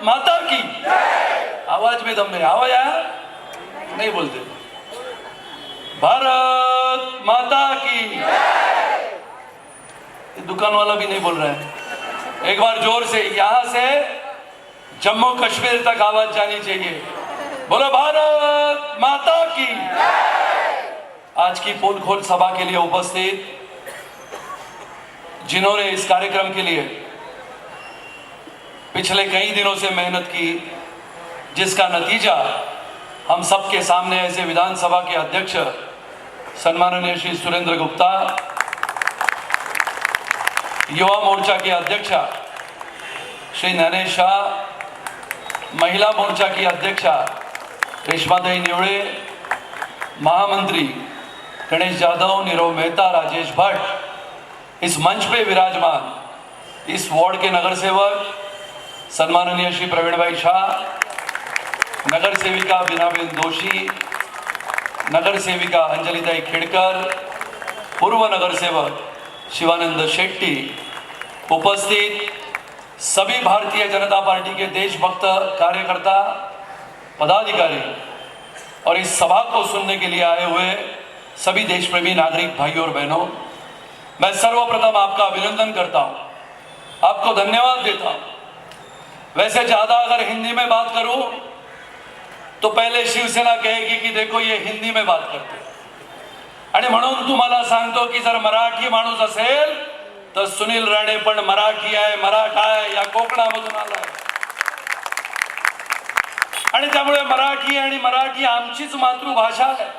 माता की आवाज में दम नहीं, आवाज आया नहीं बोलते। भारत माता की। दुकान वाला भी नहीं बोल रहा है। एक बार जोर से, यहां से जम्मू कश्मीर तक आवाज जानी चाहिए। बोलो भारत माता की। आज की पोल खोल सभा के लिए उपस्थित जिन्होंने इस कार्यक्रम के लिए पिछले कई दिनों से मेहनत की, जिसका नतीजा हम सबके सामने ऐसे विधानसभा के अध्यक्ष सम्माननीय श्री सुरेंद्र गुप्ता, युवा मोर्चा के अध्यक्षा श्री नरेश शाह, महिला मोर्चा की अध्यक्षा रेशमाताई निवळे, महामंत्री गणेश जाधव, नीरव मेहता, राजेश भट्ट, इस मंच पे विराजमान इस वार्ड के नगर सेवक सम्माननीय श्री प्रवीण भाई शाह, नगर सेविका बीनाबेन दोषी, नगर सेविका अंजलिताई खेड़कर, पूर्व नगर सेवक शिवानंद शेट्टी, उपस्थित सभी भारतीय जनता पार्टी के देशभक्त कार्यकर्ता, पदाधिकारी और इस सभा को सुनने के लिए आए हुए सभी देशप्रेमी नागरिक भाइयों और बहनों, मैं सर्वप्रथम आपका अभिनंदन करता हूं, आपको धन्यवाद देता हूं। वैसे ज्यादा अगर हिंदी में बात करूं तो पहले शिवसेना कहेगी कि देखो ये हिंदी में बात करते, आणि म्हणून तुम्हाला सांगतो की जर मराठी माणूस असेल तर सुनील राणे पण मराठी आहे, मराठा आहे, या कोकणामधून आलाय, आणि त्यामुळे मराठी आणि मराठी आमचीच मातृभाषा आहे।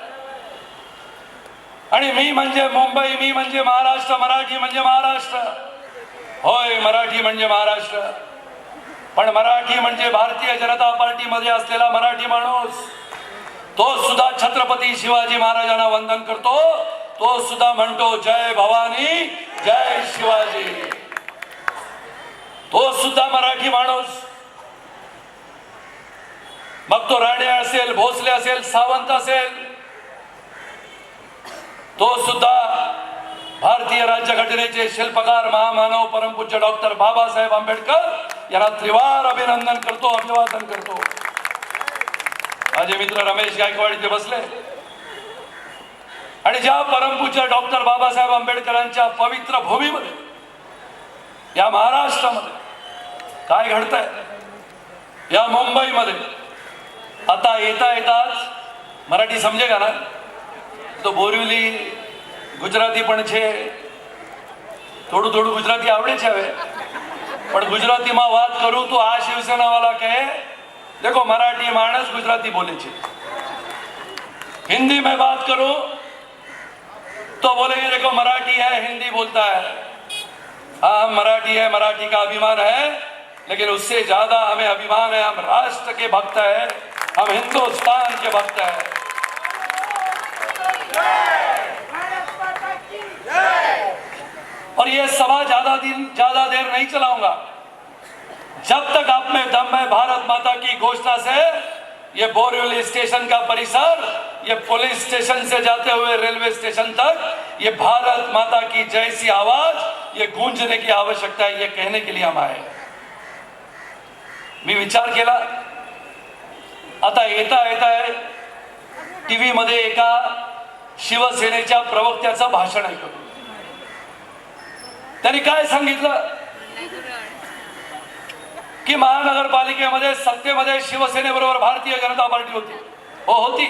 आणि मी म्हणजे मुंबई, मी म्हणजे महाराष्ट्र, मराठी म्हणजे महाराष्ट्र, होय मराठी म्हणजे महाराष्ट्र, पण मराठी म्हणजे भारतीय जनता पार्टी मध्ये असलेला मराठी माणूस, तो सुद्धा छत्रपती शिवाजी महाराजांना वंदन करतो, तो सुद्धा म्हणतो जय भवानी जय शिवाजी, तो सुद्धा मराठी माणूस, मग तो राणे असेल, भोसले असेल, सावंत असेल, तो सुद्धा भारतीय राज्यघटनेचे शिल्पकार महामानव परमपूज्य डॉक्टर बाबासाहेब आंबेडकर यांना त्रिवार अभिनंदन करतो, अभिवादन करतो। माझे मित्र रमेश गायकवाड इथे बसले, आणि ज्या परमपूज्य डॉक्टर बाबासाहेब आंबेडकरांच्या पवित्र भूमीमध्ये, या महाराष्ट्रामध्ये काय घडतंय, या मुंबईमध्ये आता येता येताच मराठी समजेगा ना तो बोरिवली गुजराती पण છે, થોડું થોડું ગુજરાતી આવડે છે હવે, પણ ગુજરાતીમાં વાત કરું તો આ શિવસેના વાળા કહે देखो मराठी माणस गुजराती बोले छे, हिंदी में बात करूं तो बोलेंगे देखो मराठी है, हिंदी बोलता है। हाँ हम मराठी है, मराठी का अभिमान है, लेकिन उससे ज्यादा हमें अभिमान है, हम राष्ट्र के भक्त है, हम हिंदुस्तान के भक्त है। और ये सभा ज्यादा देर नहीं चलाऊंगा, जब तक आप में दम है भारत माता की घोषणा से ये बोरिवली स्टेशन का परिसर, ये पुलिस स्टेशन से जाते हुए रेलवे स्टेशन तक ये भारत माता की जैसी आवाज ये गूंजने की आवश्यकता है, ये कहने के लिए हम आए। मी विचार केला, आता येता येता टीव्ही मध्ये एका शिवसेनेच्या प्रवक्त्याचं भाषण ऐकलं। त्यांनी काय सांगितलं की महानगरपालिकेमध्ये सत्तेमध्ये शिवसेनेबरोबर भारतीय जनता पार्टी होती। हो होती,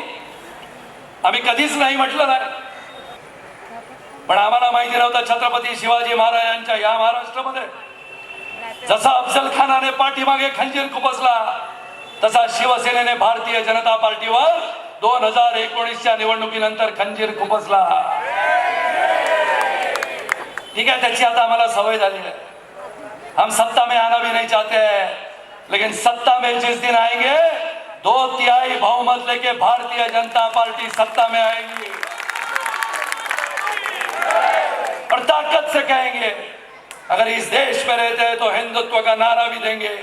आम्ही कधीच नाही म्हटलं नाही, पण आम्हाला माहिती नव्हतं छत्रपती शिवाजी महाराजांच्या या महाराष्ट्रामध्ये जसा अफजल खानाने पाठीमागे खंजीर खुपसला, तसा शिवसेनेने भारतीय जनता पार्टीवर 2019च्या निवडणुकीनंतर खंजीर खुपसला। ठीक है, त्याची आता आम्हाला सवय झाली है, हम सत्ता में आना भी नहीं चाहते हैं, लेकिन सत्ता में जिस दिन आएंगे 2/3 बहुमत लेके भारतीय जनता पार्टी सत्ता में आएगी और ताकत से कहेंगे अगर इस देश में रहते हैं तो हिंदुत्व का नारा भी देंगे,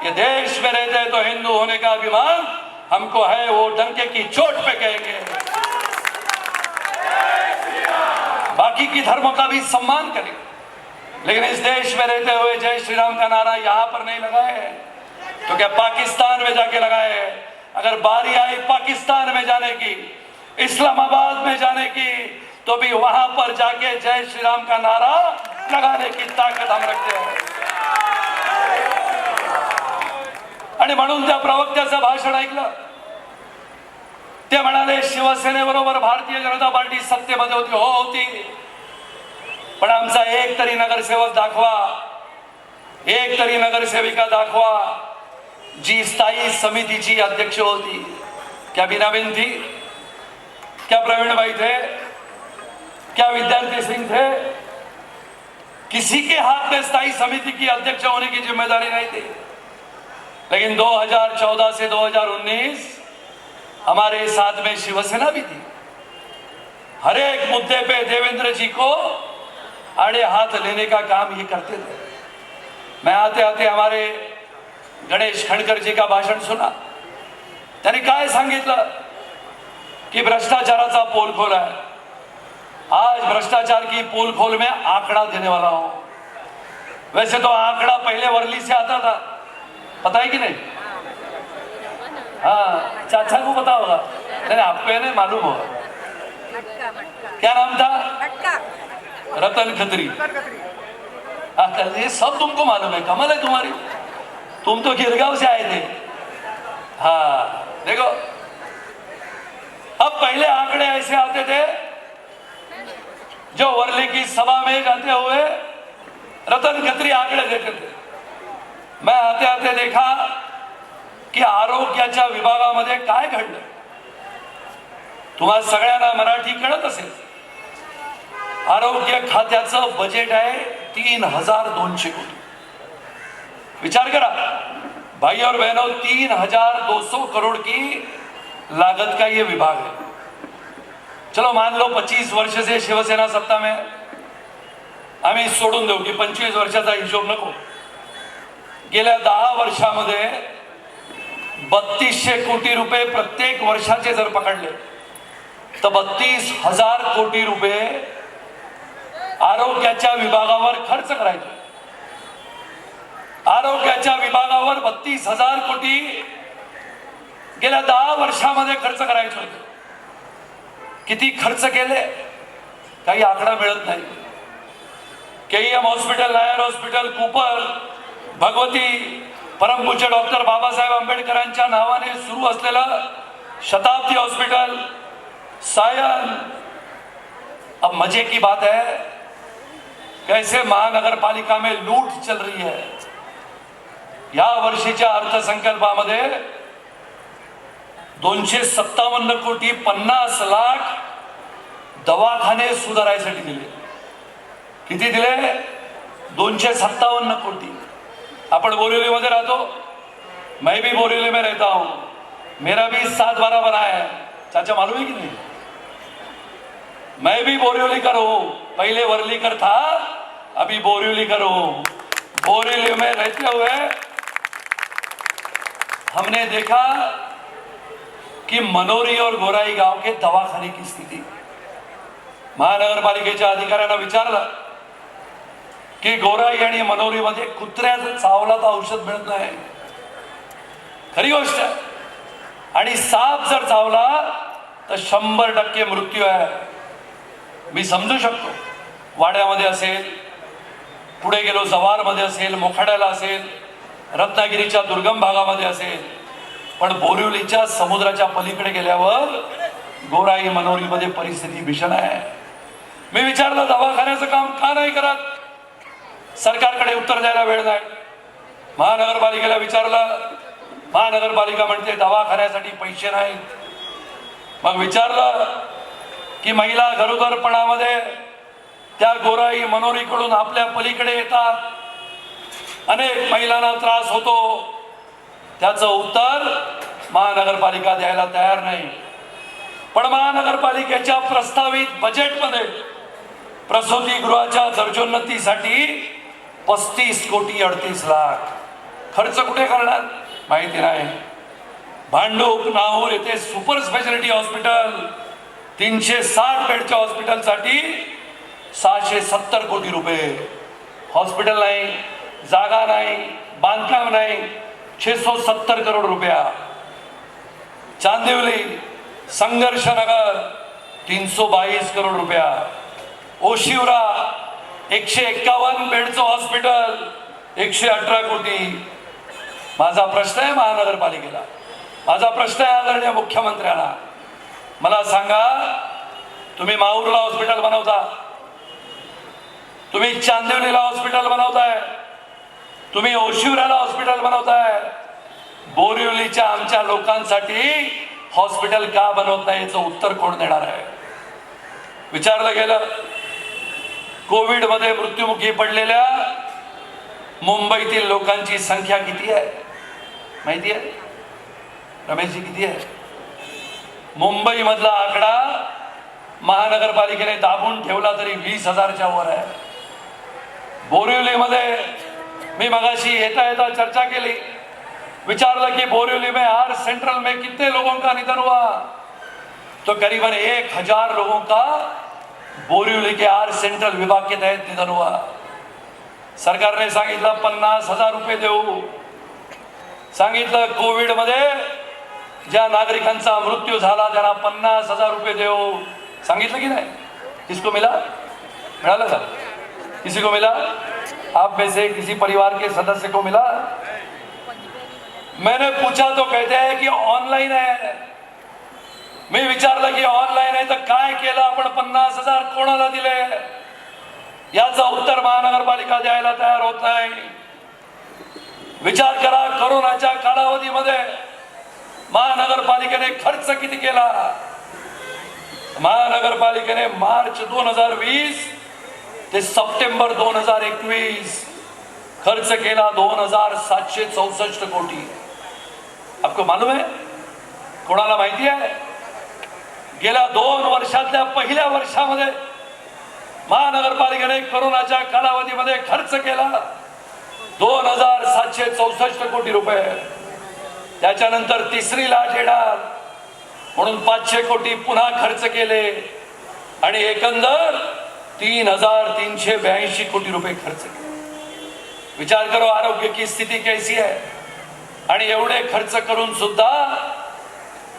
ये देश में रहते हैं तो हिंदू होने का अभिमान हमको है, वो डंके की चोट पे कहेंगे। बाकी की धर्मों का भी सम्मान करेंगे, लेकिन इस देश में रहते हुए जय श्री राम का नारा यहां पर नहीं लगाए, तो क्या पाकिस्तान में जाके लगाए? अगर बारी आई पाकिस्तान में जाने की, इस्लामाबाद में जाने की, तो भी वहां पर जाके जय श्री राम का नारा लगाने की ताकद हम रखते हैं. आणि म्हणून त्या प्रवक्त्याचं भाषण ऐकलं. ते म्हणाले शिवसेनेबरोबर भारतीय जनता पार्टी सत्तेमध्ये होती. हो होती, पण आमचा एक तरी नगरसेवक दाखवा, एक तरी नगरसेविका दाखवा जी स्थायी समितीची अध्यक्ष होती. क्या बीनाबेन थी? क्या प्रवीण भाई थे? क्या विद्यार्थी सिंह थे? किसी के हाथ में स्थायी समिति की अध्यक्ष होने की जिम्मेदारी नहीं थी. लेकिन 2014 से 2019 हमारे साथ में शिवसेना भी थी. हर एक मुद्दे पे देवेंद्र जी को आड़े हाथ लेने का काम ये करते थे. मैं आते आते हमारे गणेश खंडकर जी का भाषण सुना. त्यांनी काय सांगितलं की भ्रष्टाचाराचा पोल खोला है. आज भ्रष्टाचार की पोल खोल में आंकड़ा देने वाला हूं. वैसे तो आंकड़ा पहले वर्ली से आता था, पता है कि नहीं? हाँ, चाचा को पता होगा. नहीं, आपको ये नहीं मालूम होगा. क्या नाम था? रतन खत्री. ये सब तुमको मालूम है. कमाल है तुम्हारी. तुम तो गिरगांव से आए थे. हाँ देखो, अब पहले आंकड़े ऐसे आते थे जो वर्ली की सभा में जाते हुए रतन खत्री आंकड़े देते थे. मैं आते आते देखा की आरोग्याच्या विभागामध्ये काय घडलं. तुम्हाला सगळ्यांना मराठी कळत असेल. आरोग्य खात्याचं बजेट आहे 3200 कोटी. विचार करा भाई और बहनों, 3200 करोड़ की लागत का ये विभाग है. चलो मान लो 25 वर्ष से शिवसेना सत्ता में, आम्ही सोडून देऊ की 25 वर्षाचा हिशोब नको. गेल्या 10 वर्षामध्ये 3200 कोटी रुपये प्रत्येक वर्षाचे जर पकडले तर 32,000 कोटी रुपये आरोग्याच्या विभागावर खर्च करायचे. आरोग्याच्या विभागावर 32,000 कोटी गेल्या 10 वर्षामध्ये खर्च करायचे होते. किती खर्च केले काही आकडा मिळत नाही. KEM hospital, Nair hospital, Cooper, Bhagwati, परमपूज्य डॉक्टर बाबासाहेब आंबेडकरांच्या नावाने सुरू असलेलं शताब्दी हॉस्पिटल, सायन. अब मजे की बात है कैसे महानगरपालिका में लूट चल रही है. या वर्षीच्या अर्थसंकल्पामध्ये 257 कोटी 50 लाख दवाखाने सुधारायसाठी दिले. किती दिले? 257 कोटी. आपण बोरिवली मध्ये राहतो. मैं भी बोरिवली में रहता हूं. मेरा भी 7-12 बना है. चाचा मालूम है कि नहीं? मैं भी बोरिवली कर हूं. पहले वर्ली कर था, अभी बोरिवली कर हूं. बोरिवली में रहते हुए हमने देखा कि मनोरी और गोराई गांव के दवाखाने की स्थिति. महानगरपालिकेच्या अधिकाऱ्यांना विचारलं की गोराई आणि मनोरी मध्ये कुत्र्याचं चावला तर औषध मिळत नाही. खरी गोष्ट आहे. आणि साप जर चावला तर 100% मृत्यू आहे. मी समजू शकतो. वाड्यामध्ये असेल, पुढे गेलो जव्हारमध्ये असेल, मोखाड्याला असेल, रत्नागिरीच्या दुर्गम भागामध्ये असेल, पण बोरिवलीच्या समुद्राच्या पलीकडे गेल्यावर गोराई मनोरीमध्ये परिस्थिती भीषण आहे. मी विचारलं दवाखान्याचं काम का नाही करत. सरकारकडे उत्तर द्यायला वेळ नाही. महानगरपालिकेला विचारलं, महानगरपालिका म्हणते दवाखान्यासाठी पैसे नाहीत. मग विचारलं की महिला गरोदरपणामध्ये त्या गोराई मनोरीकडून आपल्या पलीकडे येतात, अनेक महिलांना त्रास होतो. त्याचं उत्तर महानगरपालिका द्यायला तयार नाही. पण महानगरपालिकेच्या प्रस्तावित बजेटमध्ये प्रसूतीगृहाच्या दर्जोन्नतीसाठी 35 कोटी 38 लाख खर्च कुठे करणार माहिती नाही. भांडूप, नाहूर येथे सुपर स्पेशालिटी हॉस्पिटल 360 बेडच्या हॉस्पिटलसाठी 670 कोटी रुपये. हॉस्पिटल नाही, जागा नाही, बांधकाम नाही. 670 करोड़ रुपया, चांदिवली संघर्ष नगर 322 करोड़ रुपया, ओशिवरा 151 बेडचं हॉस्पिटल 118 कोटी. माझा प्रश्न आहे महानगरपालिकेला, माझा प्रश्न आहे आदरणीय मुख्यमंत्र्यांना, मला सांगा, तुम्ही माहूरला हॉस्पिटल बनवता, तुम्ही चांदिवलीला हॉस्पिटल बनवताय, तुम्ही ओशिवराला हॉस्पिटल बनवताय, बोरिवलीच्या आमच्या लोकांसाठी हॉस्पिटल का बनवत नाही याचं उत्तर कोण देणार आहे? विचारलं गेलं, कोविड मध्ये मृत्युमुखी पडलेल्या मुंबईतील लोकांची संख्या किती आहे माहिती आहे रमेशजी? किती आहे? मुंबई मधला आकडा महानगरपालिकेने दाबून ठेवला तरी 20,000च्या वर आहे. बोरिवलीमध्ये मी मगाशी येता येता चर्चा केली, विचारलं कि बोरिवली में आर सेंट्रल में कितने लोगों का निधन हुआ, तो करीबन 1,000 लोगों का बोरिवली के आर सेंट्रल विभाग के तहत निधन हुआ. सरकारने सांगितलं 50,000 रुपये देऊ, सांगितलं कोविड मध्ये ज्या नागरिकांचा मृत्यू झाला त्यांना 50,000 रुपये देऊ, सांगितलं की नाही? किसको मिला? मिळालं का? किसी को मिला? आप में से किसी परिवार के सदस्य को मिला? मैंने पूछा तो कहते हैं कि ऑनलाइन है. मी विचारलं की ऑनलाइन आहे तर काय केलं आपण? 50,000 कोणाला दिले याचं उत्तर महानगरपालिका द्यायला तयार होत नाही. विचार करा, कोरोनाच्या कालावधीमध्ये महानगरपालिकेने खर्च किती केला? महानगरपालिकेने मार्च 2020 ते सप्टेंबर 2021 खर्च केला 2,764 कोटी. आपको मालूम है? कोणाला माहिती आहे? गेल्या 2 वर्षातल्या पहिल्या वर्षामध्ये महानगरपालिकेने कोरोनाच्या कालावधीमध्ये खर्च केला 2,764 कोटी रुपये. त्याच्यानंतर तिसरी लाट येणार म्हणून 500 कोटी पुन्हा खर्च केले आणि एकंदर 3,382 कोटी रुपये खर्च केले. विचार करो आरोग्य की स्थिती कैसी है. आणि एवढे खर्च करून सुद्धा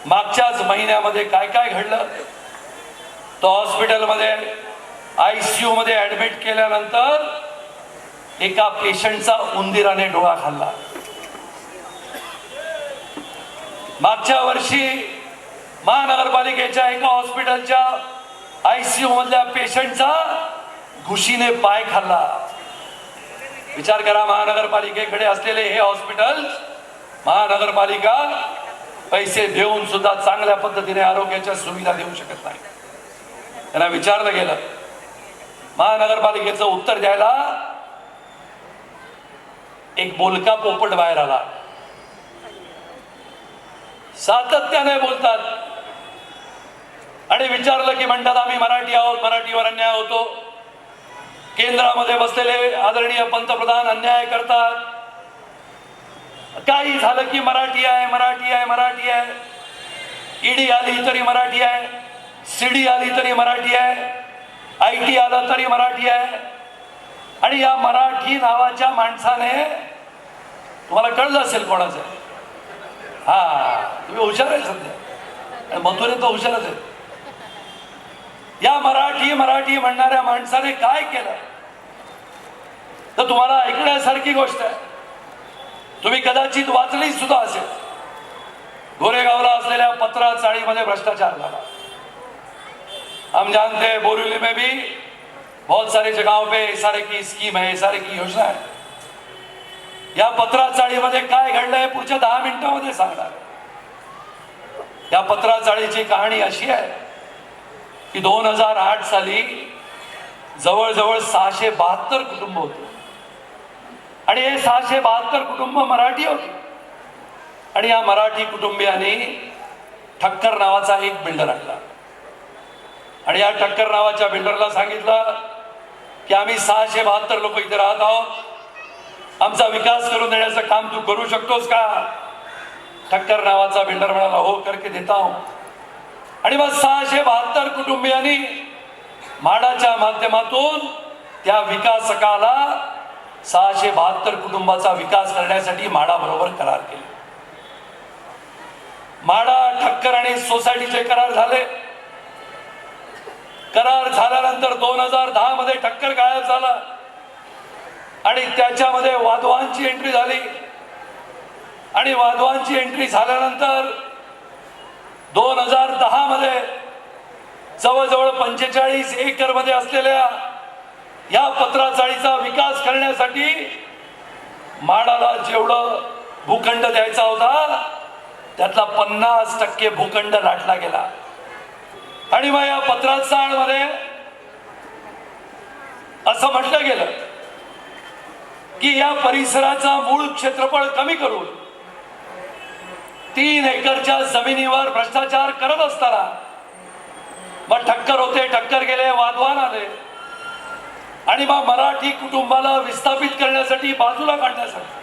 मागच्याच महिन्यामध्ये काय काय घडलं? तो हॉस्पिटलमध्ये ICU मध्ये ऍडमिट केल्यानंतर एका पेशंटचा उंदीराने डोळा खाल्ला. मागच्या वर्षी महानगरपालिकेच्या एका हॉस्पिटलच्या ICU मधल्या पेशंटचा घुशीने पाय खाल्ला. विचार करा, महानगरपालिकेकडे असलेले हे हॉस्पिटल महानगरपालिका पैसे देऊन सुद्धा चांगल्या पद्धतीने आरोग्याच्या सुविधा देऊ शकत नाही. त्यांना विचारलं गेलं, महानगरपालिकेचं उत्तर द्यायला एक बोलका पोपट बाहेर आला. सातत्याने बोलतात आणि विचारलं की म्हणतात आम्ही मराठी आहोत, मराठीवर अन्याय होतो. केंद्रामध्ये बसलेले आदरणीय पंतप्रधान अन्याय करतात. काही झालं की मराठी आहे, मराठी आहे, मराठी आहे. ईडी आली तरी मराठी आहे, सीडी आली तरी मराठी आहे, IT आलं तरी मराठी आहे. आणि या मराठी नावाच्या माणसाने, तुम्हाला कळलं असेल कोणाचं, हा तुम्ही हुशार आहे सध्या, मथुरे तर हुशारच आहे. या मराठी मराठी म्हणणाऱ्या माणसाने काय केलं तर तुम्हाला ऐकण्यासारखी गोष्ट आहे. तुम्ही कदाचित वाचली सुद्धा असेल. गोरेगावला असलेल्या पत्रा चाळीमध्ये भ्रष्टाचार झाला. हम जानते हैं बोरिवली में भी बहुत सारे जगहों पे SRA की स्कीम है, SRA की योजना है. या पत्रा चाळीमध्ये काय घडलंय पुढच्या 10 मिनिटांमध्ये सांगणार. या पत्रा चाळीची कहाणी अशी आहे की 2008 साली जवळजवळ 672 कुटुंब होते आणि हे 672 कुटुंब मराठी होती. आणि या मराठी कुटुंबियांनी ठक्कर नावाचा एक बिल्डर आणला आणि या ठक्कर नावाच्या बिल्डरला सांगितलं की आम्ही 672 लोक इथे राहत आहोत, आमचा विकास करून देण्याचं काम तू करू शकतोस का? ठक्कर नावाचा बिल्डर म्हणाला हो करके देता हूं. आणि मग 672 कुटुंबियांनी म्हाडाच्या माध्यमातून त्या विकासकाला 672 कुटुंबाचा विकास करण्यासाठी म्हाडाबरोबर करार केला. म्हाडा, ठक्कर आणि सोसायटीचे करार झाले. करार झाल्यानंतर 2010 मध्ये ठक्कर गायब झाला आणि त्याच्यामध्ये वाधवांची एंट्री झाली. आणि वाधवांची एंट्री झाल्यानंतर 2010 मध्ये जवळजवळ 45 एकर मध्ये असलेल्या या पत्राचाळीचा विकास करण्यासाठी म्हाडाला जेवढं भूखंड द्यायचा होता त्यातला 50% भूखंड लाटला गेला. आणि मग या पत्राचाळमध्ये असं म्हटलं गेलं की या परिसराचा मूळ क्षेत्रफळ कमी करून 3 एकरच्या जमिनीवर भ्रष्टाचार करत असताना मग ठक्कर होते, ठक्कर गेले, वाधवान आले आणि मग मराठी कुटुंबाला विस्थापित करण्यासाठी, बाजूला काढण्यासाठी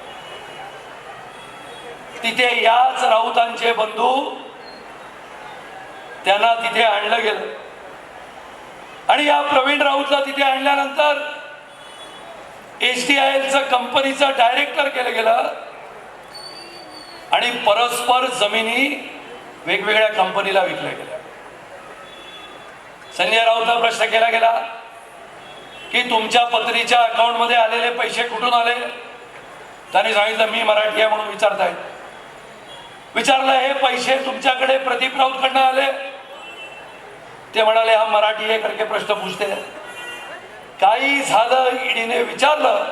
तिथे याच राऊतांचे बंधू त्यांना तिथे आणलं गेलं. आणि या प्रवीण राऊतला तिथे आणल्यानंतर HDIL कंपनीचं डायरेक्टर केलं गेलं आणि परस्पर जमिनी वेगवेगळ्या कंपनीला विकल्या गेल्या. संजय राऊतला प्रश्न केला गेला की तुमच्या पत्नीच्या अकाउंट मध्ये आलेले पैसे कुठून आले? त्यांनी सांगितलं मी मराठी आहे म्हणून विचारताय. विचारलं हे पैसे तुमच्याकडे प्रदीप राऊत कडनं आले? ते म्हणाले हम मराठी है करके प्रश्न पूछते हैं. काही झालं, ईडीने विचारलं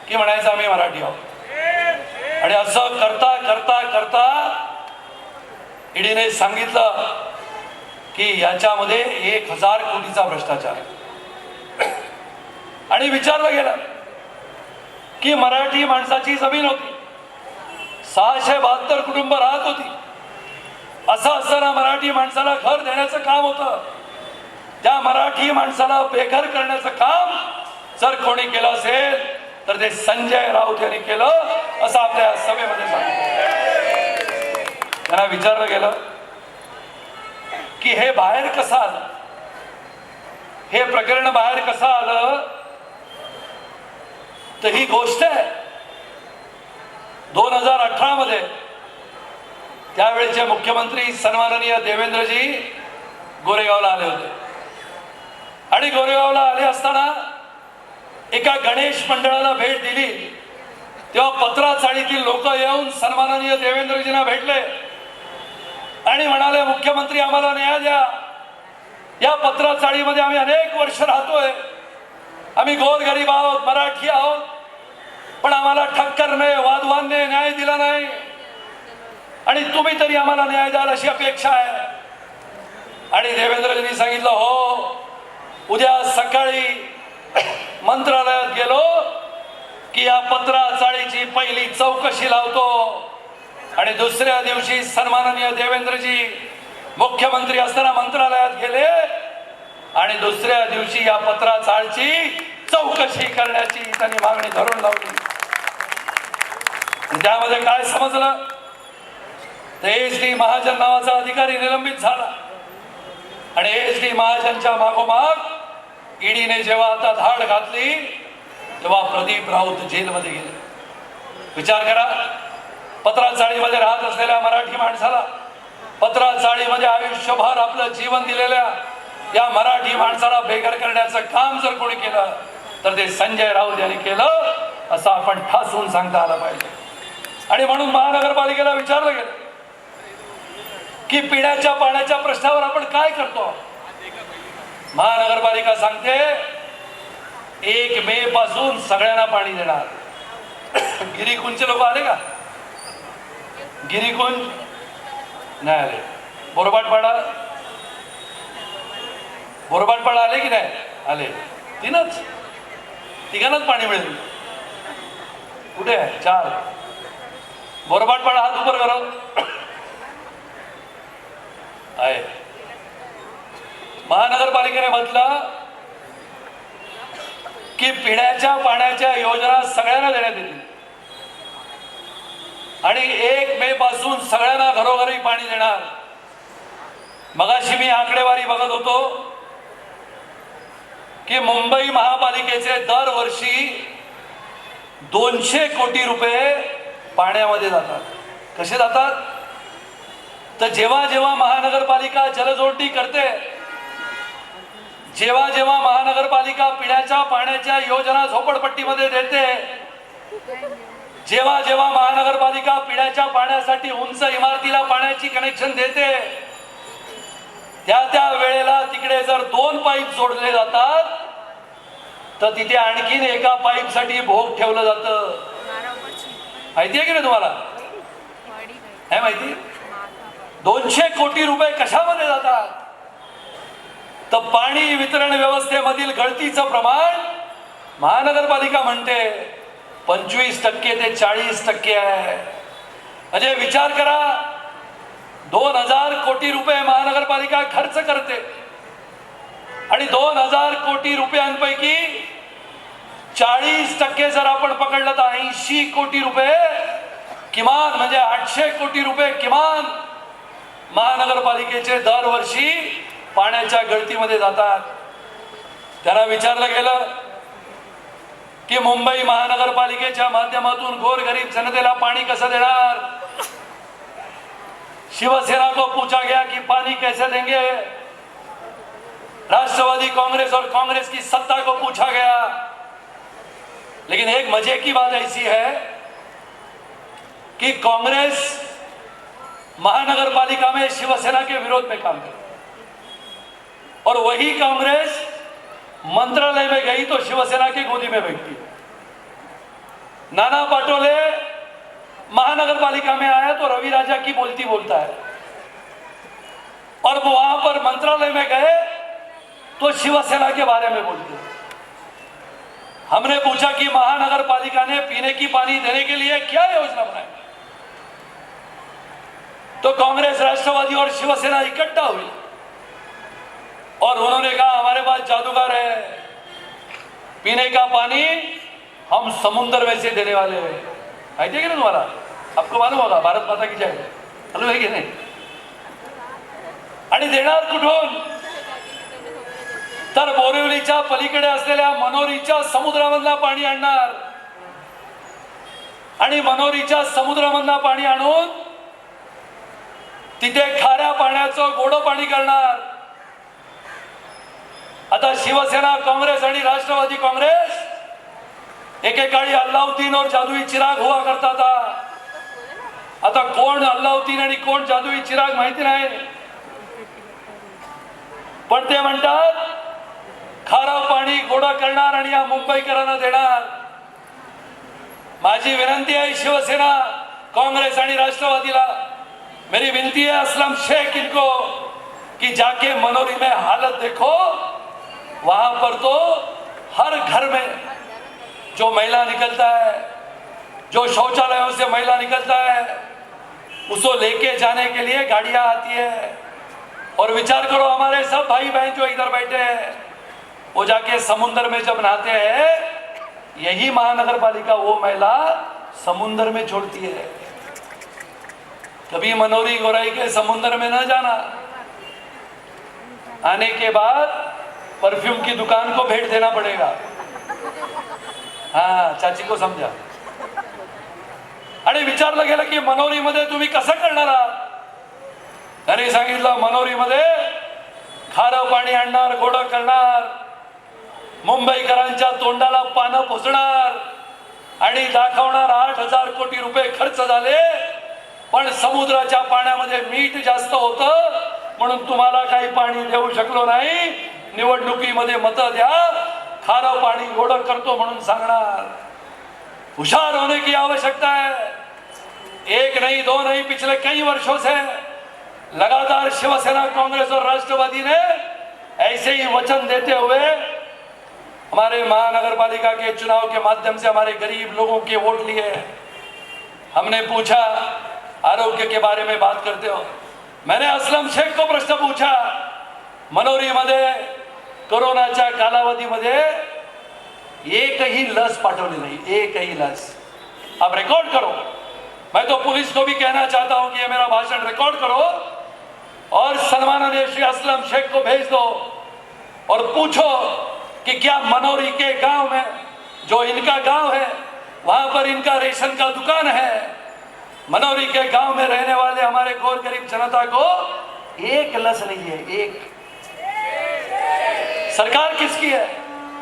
की म्हणायचं आम्ही मराठी आहोत. आणि असं करता करता करता ईडीने सांगितलं की याच्यामध्ये 1000 कोटीचा भ्रष्टाचार आहे. आणि विचारलं गेलं की मराठी माणसाची जमीन होती, 672 कुटुंब राहत होती. असं असताना मराठी माणसाला घर देण्याचं काम होतं. त्या मराठी माणसाला बेघर करण्याचं काम जर कोणी केलं असेल तर ते संजय राऊत यांनी केलं असं आपल्या सभेमध्ये सांगितलं. त्यांना विचारलं गेलं की हे बाहेर कसं आलं, हे प्रकरण बाहेर कसं आलं? तर ही गोष्ट आहे 2018 मध्ये त्यावेळेचे मुख्यमंत्री सन्माननीय देवेंद्रजी गोरेगावला आले होते. आणि गोरेगावला आले असताना एका गणेश मंडळाला भेट दिली. तेव्हा पत्राचाळीतील लोक येऊन सन्माननीय देवेंद्रजींना भेटले आणि म्हणाले मुख्यमंत्री आम्हाला न्याय द्या. या पत्राचाळीमध्ये आम्ही अनेक वर्ष राहतोय, आम्ही गोरगरीब आहोत, मराठी आहोत, पण आम्हाला ठक्करने, वाधवांनी न्याय दिला नाही आणि तुम्ही तरी आम्हाला न्याय द्याल अशी अपेक्षा आहे. आणि देवेंद्रजींनी सांगितलं हो, उद्या सकाळी मंत्रालयात गेलो की या पत्राचाळीची पहिली चौकशी लावतो. आणि दुसऱ्या दिवशी सन्माननीय देवेंद्रजी मुख्यमंत्री असताना मंत्रालयात गेले आणि दुसऱ्या दिवशी या पत्राचाळची चौकशी करण्याची त्यांनी मागणी धरून लावली. त्यामध्ये काय समजलं? SD महाजन नावाचा अधिकारी निलंबित झाला आणि SD महाजनच्या मागोमाग ईडीने जेव्हा आता धाड घातली तेव्हा प्रदीप राऊत जेलमध्ये गेले. विचार करा, पत्राचाळीमध्ये राहत असलेल्या मराठी माणसाला, पत्राचाळीमध्ये आयुष्यभर आपलं जीवन दिलेल्या या मराठी माणसाला बेघर करण्याचं काम जर कोणी केलं तर ते संजय राऊत यांनी केलं असं आपण ठासून सांगता आलं पाहिजे. आणि म्हणून महानगरपालिकेला विचारलं गेलं की पिण्याच्या पाण्याच्या प्रश्नावर आपण काय करतो? महानगरपालिका सांगते 1 मे पासून सगळ्यांना पाणी देणार. गिरीकुंजचे लोक आले का? गिरीकुंज नाही आले. बोरबाटपाडा आले की नाही आले? तिघांनाच पाणी मिळेल. कुठे आहे? 4. बोरबाटपाडा हात उपर करा आहे. महानगरपालिकेने म्हटलं की पिण्याच्या पाण्याच्या योजना सगळ्यांना देण्यात येतील आणि 1 मे पासून सगळ्यांना घरोघरी पाणी देणार. मगाशी मी आकडेवारी बघत होतो की मुंबई महापालिकेचे दरवर्षी 200 कोटी रुपये पाण्यामध्ये जातात. कसे जातात? तर जेव्हा जेव्हा महानगरपालिका जलजोडणी करते, जेव्हा जेव्हा महानगरपालिका पिण्याच्या पाण्याच्या योजना झोपडपट्टीमध्ये देते, जेव्हा जेव्हा महानगरपालिका पिण्याच्या पाण्यासाठी उंच इमारतीला पाण्याची कनेक्शन देते, त्या वेळेला तिकडे जर 2 पाईप जोडले जातात तर तिथे आणखीन एका पाईप साठी भोग ठेवलं जातं. माहितीये की नाही तुम्हाला? काय माहिती? 200 कोटी रुपये कशामध्ये जातात? तर पाणी वितरण व्यवस्थेमधील गळतीचं प्रमाण महानगरपालिका म्हणते 25% ते 40% आहे. म्हणजे विचार करा, 2000 कोटी रुपये महानगरपालिका खर्च करते आणि 2000 कोटी रुपयांपैकी 40% जर आपण पकडलं तर 80 कोटी रुपये किमान, म्हणजे 800 कोटी रुपये किमान महानगरपालिकेचे दरवर्षी पाण्याच्या गळतीमध्ये जातात. त्यांना विचारलं गेलं की मुंबई महानगरपालिकेच्या माध्यमातून गोरगरीब जनतेला पाणी कसं देणार? शिवसेना को पूछा गया कि पानी कैसे देंगे, राष्ट्रवादी कांग्रेस और कांग्रेस की सत्ता को पूछा गया. लेकिन एक मजे की बात ऐसी है कि कांग्रेस महानगरपालिका में शिवसेना के विरोध में काम करती और वही कांग्रेस मंत्रालय में गई तो शिवसेना की गोदी में बैठती. नाना पटोले महानगरपालिका में आया तो रवि राजा की बोलती बोलता है और वो वहां पर मंत्रालय में गए तो शिवसेना के बारे में बोलते. हमने पूछा कि महानगरपालिका ने पीने की पानी देने के लिए क्या योजना बनाई, तो कांग्रेस, राष्ट्रवादी और शिवसेना इकट्ठा हुई और उन्होंने कहा हमारे पास जादूगर है, पीने का पानी हम समुद्र में से देने वाले हैं. माहिती है कि तुम्हाला? आपको मालूम होगा, भारत माता की जय. मालूम है की नाही? आणि देणार कुठून? तर बोरिवलीच्या पलीकडे असलेल्या मनोरीच्या समुद्रामधला पाणी आणणार आणि मनोरीच्या समुद्रामधला पाणी आणून तिथे खाऱ्या पाण्याचं गोडं पाणी करणार. आता शिवसेना, कांग्रेस आणि राष्ट्रवादी कांग्रेस एकेकाळी अल्लाउद्दीन और जादुई चिराग हुआ करता था. आता कोण अल्लाउद्दीन आणि कोण जादुई चिराग माहिती नाही, पण ते म्हणतात खारं पाणी गोडं करणार आणि या मुंबईकरांना देणार. माझी विनंती आहे शिवसेना, कांग्रेस आणि राष्ट्रवादीला, मेरी विनती है असलम शेख इनको कि जाके मनोरी में हालत देखो. वहां पर तो हर घर में जो मैला निकलता है, जो शौचालयों से मैला निकलता है, उसको लेके जाने के लिए गाड़ियां आती है. और विचार करो, हमारे सब भाई बहन जो इधर बैठे हैं वो जाके समुद्र में जब नहाते हैं, यही महानगरपालिका वो मैला समुद्र में छोड़ती है. कभी मनोरी गोराई के समुद्र में न जाना. आने के बाद परफ्यूम की दुकान को भेंट देना पड़ेगा. हाँ, चाची को समजा. आणि विचारलं गेलं की मनोरीमध्ये तुम्ही कसं करणार आहात? त्यांनी सांगितलं मनोरीमध्ये खारं पाणी आणणार, गोडं करणार, मुंबईकरांच्या तोंडाला पानं पुसणार आणि दाखवणार 8000 कोटी रुपये खर्च झाले, पण समुद्राच्या पाण्यामध्ये मीठ जास्त होतं म्हणून तुम्हाला काही पाणी देऊ शकलो नाही. निवडणुकीमध्ये मतं द्या, खारं पाणी गोडं करतो म्हणून सांगणार. होशियार होने की आवश्यकता है. एक नहीं, दो नहीं, पिछले कई वर्षों से लगातार शिवसेना, कांग्रेस और राष्ट्रवादी ने ऐसे ही वचन देते हुए हमारे महानगरपालिका के चुनाव के माध्यम से हमारे गरीब लोगों के वोट लिए. हमने पूछा आरोग्य के बारे में बात करते हो. मैंने असलम शेख को प्रश्न पूछा, मनोरी मध्ये कोरोनाच्या कालावधीमध्ये एकही लस पाठवली नाही, एकही लस. आप रिकॉर्ड करो. मैं तो पुलिस को भी कहना चाहता हूं कि ये मेरा भाषण रिकॉर्ड करो और सन्माननीय श्री असलम शेख को भेज दो और पूछो कि क्या मनोरी के गांव में, जो इनका गांव है, वहां पर इनका रेशन का दुकान है, मनोरी के गांव में रहने वाले हमारे गौर गरीब जनता को एक लस नहीं है। एक सरकार किसकी है?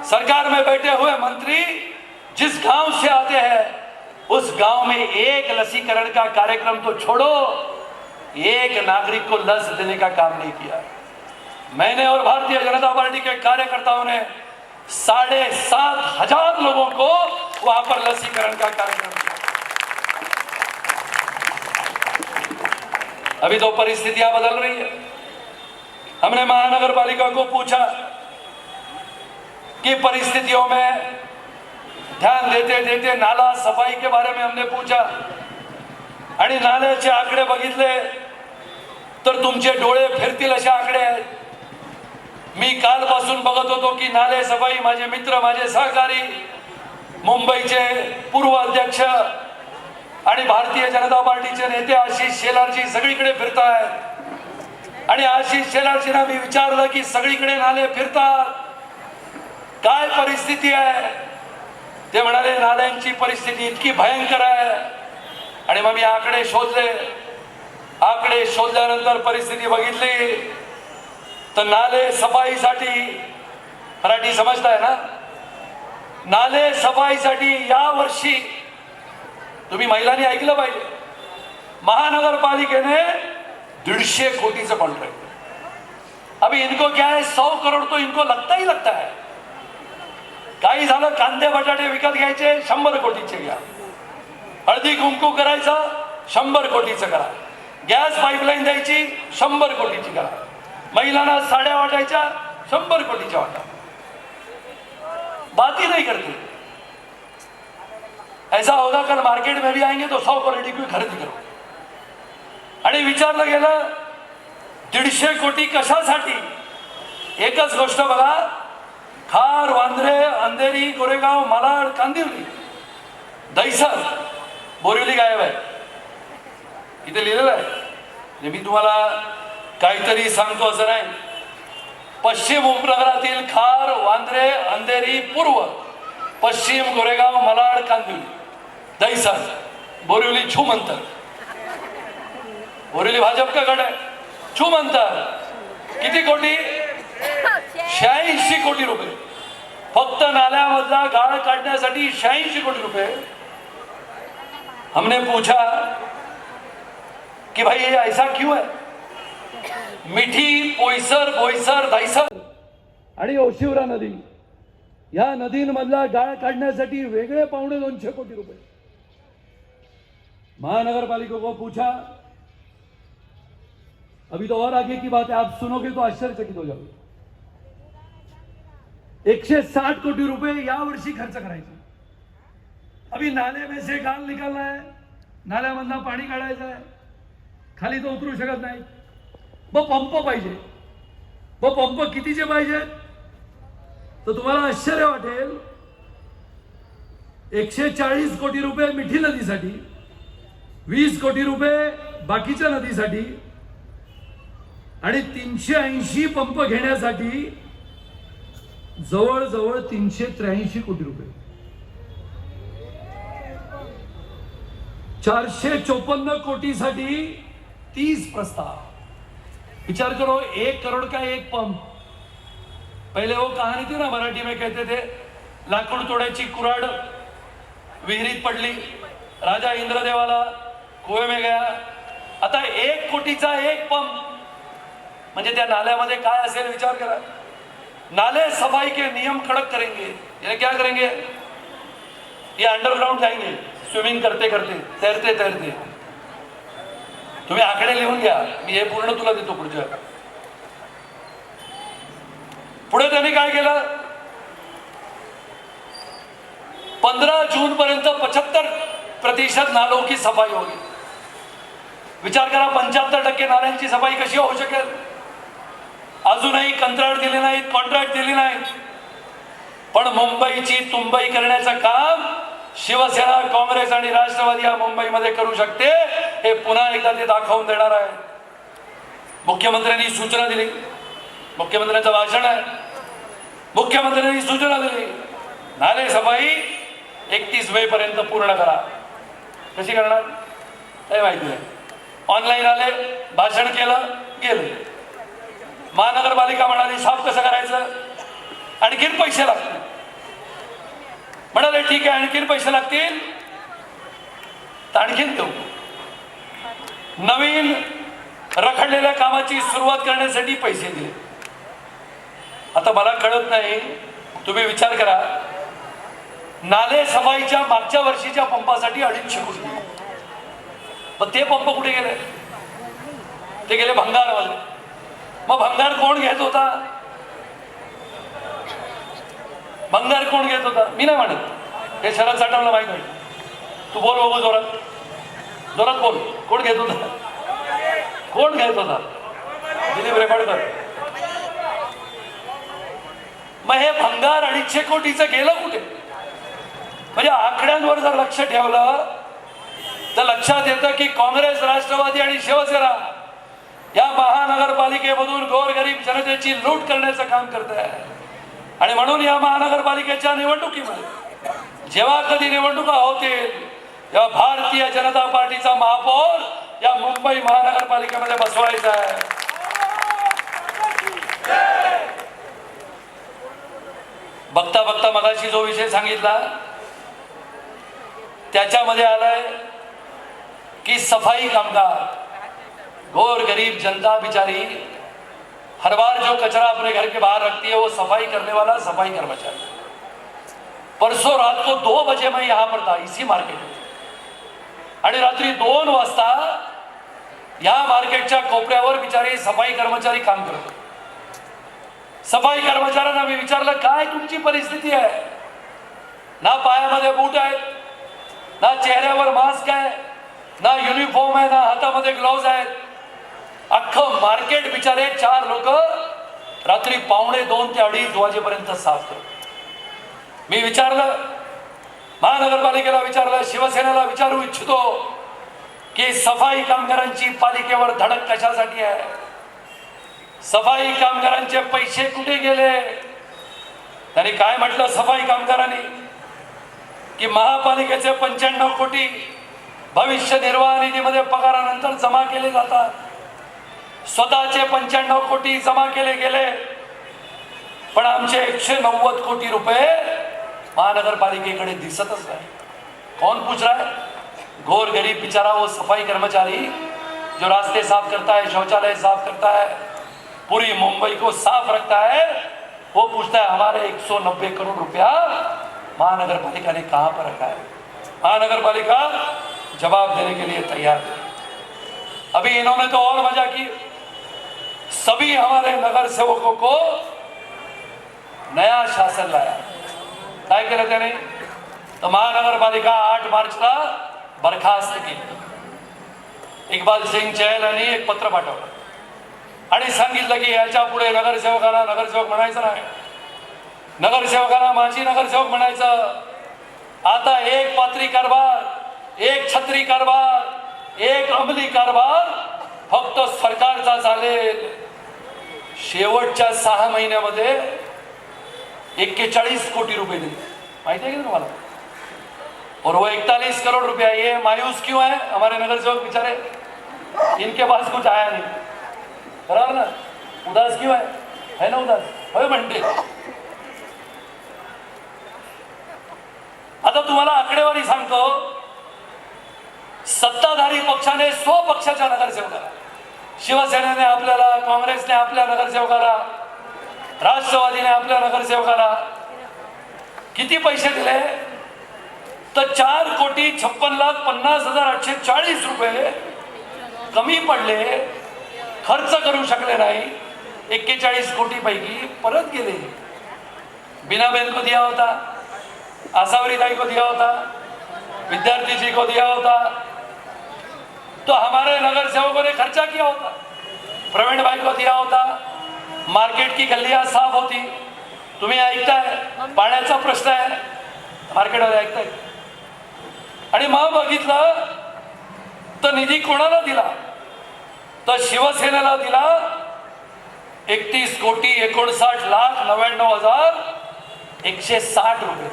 सरकार में बैठे हुए मंत्री जिस गांव से आते हैं उस गांव में एक लसीकरण का कार्यक्रम तो छोड़ो, एक नागरिक को लस देने का काम नहीं किया। मैंने और भारतीय जनता पार्टी के कार्यकर्ताओं ने 7,500 लोगों को वहां पर लसीकरण का कार्यक्रम किया। अभी तो परिस्थितियां बदल रही है। हमने महानगर पालिका को पूछा कि परिस्थितियों में ध्यान देते देते नाला सफाई के बारे में हमने पूछा आणि नाल्याचे आकडे बघितले तर तुमचे डोळे फिरतील असे आकडे आहेत। मी कालपासून बघत होतो की नाले सफाई माझे मित्र, माझे सहकारी, मुंबईचे पूर्व अध्यक्ष आणि भारतीय जनता पार्टीचे नेते आशिष शेलारजी सगळीकडे फिरतायत। आणि आशिष शेलारजींना मी विचारलं की सगळीकडे नाले फिरतात, काय परिस्थिती आहे? ते म्हणाले नाल्यांची परिस्थिती इतकी भयंकर आहे। आणि मग मी आकडे शोधले। आकडे शोधल्यानंतर परिस्थिती बघितली तर नाले सफाईसाठी, मराठी समजताय ना, नाले सफाईसाठी या वर्षी तुम्ही महिलांनी ऐकलं पाहिजे, महानगरपालिकेने 150 कोटीचं कॉन्ट्रॅक्ट। अभी इनको क्या है, 100 करोड़ तो इनको लगता ही लगता है। काही झालं, कांदे बटाटे विकत घ्यायचे 100 कोटीचे घ्या, हळदी कुंकू करायचं 100 कोटीचं करा, गॅस पाईपलाईन द्यायची 100 कोटीची करा, महिलांना साड्या वाटायच्या 100 कोटीच्या वाटा। बात ही नहीं करते। ऐसा होगा कल मार्केट में भी आएंगे तो 100 करोड़ की खरेदी करो। आणि विचारलं गेलं 150 कोटी कशासाठी? एकच गोष्ट बघा, खार, वांद्रे, अंधेरी, गोरेगाव, मालाड, कांदिवली, दहिसर, बोरिवली गायब आहे, इथे लिहिलेलं आहे। मी तुम्हाला काहीतरी सांगतो असं नाही। पश्चिम उपनगरातील खार, वांद्रे, अंधेरी, पूर्व, पश्चिम, गोरेगाव, मालाड, कांदिवली, दहिसर, बोरिवली, छूमंतर। बोरिवली भाजप का गड आहे, छूमंतर किती कोटी? 86 कोटी रुपये फक्त नाल्यामधला गाळ काढण्यासाठी, 86 कोटी रुपये। हमने पूछा कि भाई ये ऐसा क्यों है? मिठी, पोईसर, बोईसर, दहिसर आणि ओशिवरा नदी या नदींमधला गाळ काढण्यासाठी वेगळे 250 कोटी रुपये। महानगरपालिका को पूछा, अभी तो और आगे की बात है, आप सुनोगे तो आश्चर्यचकित हो जाओगे। 160 कोटी रुपए या वर्षी खर्च करायचे। अभी नाले में से गाळ निकालना है, नाल्यामधला पाणी काढायचं आहे, खाली तो उतरू शकत नाही, मग पंप पाहिजे। मग पंप कितीचे पाहिजे? तर तुम्हाला आश्चर्य वाटेल, 140 कोटी रुपये मिठी नदीसाठी, 20 कोटी रुपये बाकीच्या नदीसाठी आणि 380 पंप घेण्यासाठी जवळजवळ 383 कोटी रुपये। 454 कोटीसाठी 30 प्रस्ताव। विचार करो, 1 करोड़ का एक पंप। पहले वो कहानी थी ना, मराठी में कहते थे, लाकूड तोड्याची कुऱ्हाड विहिरीत पडली, राजा इंद्रदेवाला कुएं में गया। आता 1 कोटीचा एक पंप म्हणजे त्या नाल्यामध्ये काय असेल विचार करा। नाले सफाई के नियम कड़क करेंगे, ये क्या करेंगे? ये अंडरग्राउंड जाएंगे, स्विमिंग करते करते, तैरते तैरते। तुम्ही आकडे लिहून घ्या, मी हे पूर्ण तुला देतो पुढच्या। पुढे त्यांनी काय केलं? 15 जून पर्यंत 75% नालों की सफाई होगी। विचार करा, 75% नाल्यांची सफाई कशी होऊ शकेल? अजूनही कंत्राट दिले नाहीत, कॉन्ट्रॅक्ट दिले नाहीत, पण मुंबईची तुंबई करण्याचं काम शिवसेना, काँग्रेस आणि राष्ट्रवादी या मुंबईमध्ये करू शकते, हे पुन्हा एकदा ते दाखवून देणार आहे। मुख्यमंत्र्यांनी सूचना दिली, मुख्यमंत्र्यांचं भाषण आहे, मुख्यमंत्र्यांनी सूचना दिली, नाले सफाई 31 मे पर्यंत पूर्ण करा। कशी करणार? काही माहिती नाही. ऑनलाईन आले, भाषण केलं, गेलं. महानगरपालिका म्हणाली साफ कसं करायचं, आणखीन पैसे लागतील. म्हणाले ठीक आहे, आणखीन पैसे लागतील तर आणखीन देऊ. नवीन रखडलेल्या कामाची सुरुवात करण्यासाठी पैसे दिले. आता मला कळत नाही, तुम्ही विचार करा, नाले सफाईच्या मागच्या वर्षीच्या पंपासाठी 250 कोटी. मग ते पंप कुठे गेले? ते गेले भंगारमध्ये. मग भंगार कोण घेत होता? भंगार कोण घेत होता? मी नाही म्हणत, हे शरद साठवला माहित नाही. तू बोल बघू, जोरात जोरात बोल. कोण घेत होता? कोण घेत होता? दिलीप रेकॉर्ड कर. मग हे भंगार 250 कोटीचं गेलं कुठे? म्हणजे आकड्यांवर जर लक्ष ठेवलं तर लक्षात येतं की काँग्रेस, राष्ट्रवादी आणि शिवसेना या महानगरपालिकेमधून गोरगरीब जनतेची लूट करण्याचं काम करत आहे. आणि म्हणून या महानगरपालिकेच्या निवडणुकीमध्ये जेव्हा कधी निवडणुका होतील तेव्हा भारतीय जनता पार्टीचा महापौर या मुंबई महानगरपालिकेमध्ये बसवायचा आहे. बघता बघता मगाशी जो विषय सांगितला त्याच्यामध्ये आलाय की सफाई कामगार, गोर गरीब जनता बिचारी हर बार जो कचरा अपने घर के बाहर रखती है वो सफाई करने वाला सफाई कर्मचारी. परसों रात को 2 बजे मैं यहाँ पर था इसी मार्केट में, आणि रात्री 2 वाजता या मार्केटच्या कोपऱ्यावर बिचारे सफाई कर्मचारी काम करत होते. सफाई कर्मचाऱ्यांना मी विचारलं काय तुमची परिस्थिती आहे? ना पायामध्ये बूट आहेत, ना चेहऱ्यावर मास्क आहे, ना युनिफॉर्म आहे, ना हातामध्ये ग्लोव्ज आहेत. अख्खं मार्केट बिचारे 4 लोक रात्री 2:45 ते 2:30 वाजेपर्यंत साफ करतात. मी विचारलं, महानगरपालिकेला विचारलं, शिवसेनेला विचारू इच्छितो की सफाई कामगारांची पालिकेवर धडक कशासाठी आहे? सफाई कामगारांचे पैसे कुठे गेले? त्यांनी काय म्हटलं सफाई कामगारांनी की महापालिकेचे 95 कोटी भविष्य निर्वाह निधीमध्ये पगारानंतर जमा केले जातात. स्वतःचे 95 कोटी जमा केले गेले, पण आमचे 190 कोटी रुपये महानगरपालिकेकडे दिसतच नाही. कौन पूछ रहा है? गोर गरीब बेचारा वो सफाई कर्मचारी जो रास्ते साफ करता है, शौचालय साफ करता है, पूरी मुंबई को साफ रखता है, वो पूछता है हमारे 190 करोड़ रुपया महानगरपालिका ने कहां पर रखा है? महानगरपालिका जवाब देने के लिए तैयार है. अभी इन्होंने तो और मजा की, सभी हमारे नगर सेवकों को नया शासन लाया. काय केलं त्याने? तर महानगरपालिका 8 मार्चला बरखास्त केली. इकबाल सिंग चहल यांनी एक पत्र पाठवलं आणि सांगितलं की याच्या पुढे नगरसेवकांना नगरसेवक म्हणायचं नाही, नगरसेवकांना माजी नगरसेवक म्हणायचं. आता एक पात्री कारभार, एक छत्री कारभार, एक अंमली कारभार फक्त सरकारचा चालेल. शेवटच्या 6 महिन्यामध्ये 41 कोटी रुपये दिले. माहिती है कि तुम्हाला? और वो 41 करोड़ रुपया, ये मायूस क्यों है हमारे नगर सेवक बेचारे? इनके पास कुछ आया नहीं, बराबर ना? उदास क्यों है ना? उदास होय म्हणते. आता तुम्हाला आकडेवारी सांगतो, सत्ताधारी पक्षाने स्वपक्षाच्या नगरसेवकाला, शिवसेनेने आपल्याला, काँग्रेसने आपल्या नगरसेवकाला, राष्ट्रवादीने आपल्या नगरसेवकाला किती पैसे दिले? तर 4,56,50,840 रुपये कमी पडले, खर्च करू शकले नाही. 41 कोटी पैकी परत गेले. बीनाबेन को दिया होता, आसावरी दाई को दिया होता, विद्यार्थी जी को दिया होता, तो हमारे नगर सेवकों ने खर्चा किया होता. प्रवीण भाई को दिया होता, मार्केट की गल्लियां साफ होती. तुम्ही ऐकताय पाण्याचा प्रश्न आहे, मार्केटमध्ये ऐकताय. आणि मग बघितलं तर निधी कोणाला दिला? तर शिवसेनेला दिला 31,59,99,160 रुपये.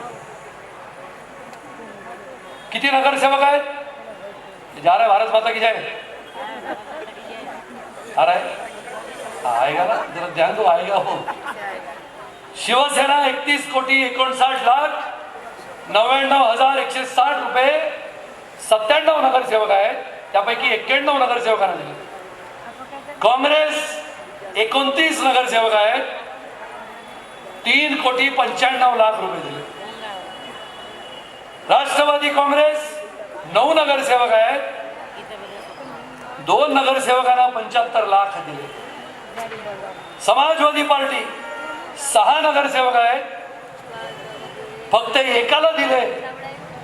किती नगरसेवक आहेत? जा रहा है भारत माता की जय, आ रहा है, आएगा ना, जरा ध्यान दो, आएगा वो। शिवसेना 31,61,99,160 रुपये 97 नगरसेवक आहेत, त्यापैकी 91 नगरसेवकांना दिले. काँग्रेस 29 नगरसेवक आहेत, 3,95,00,000 रुपये दिले. राष्ट्रवादी काँग्रेस 9 नगरसेवक आहेत, 2 नगरसेवकांना 75 लाख दिले. समाजवादी पार्टी 6 नगरसेवक आहेत, फक्त एकाला दिले,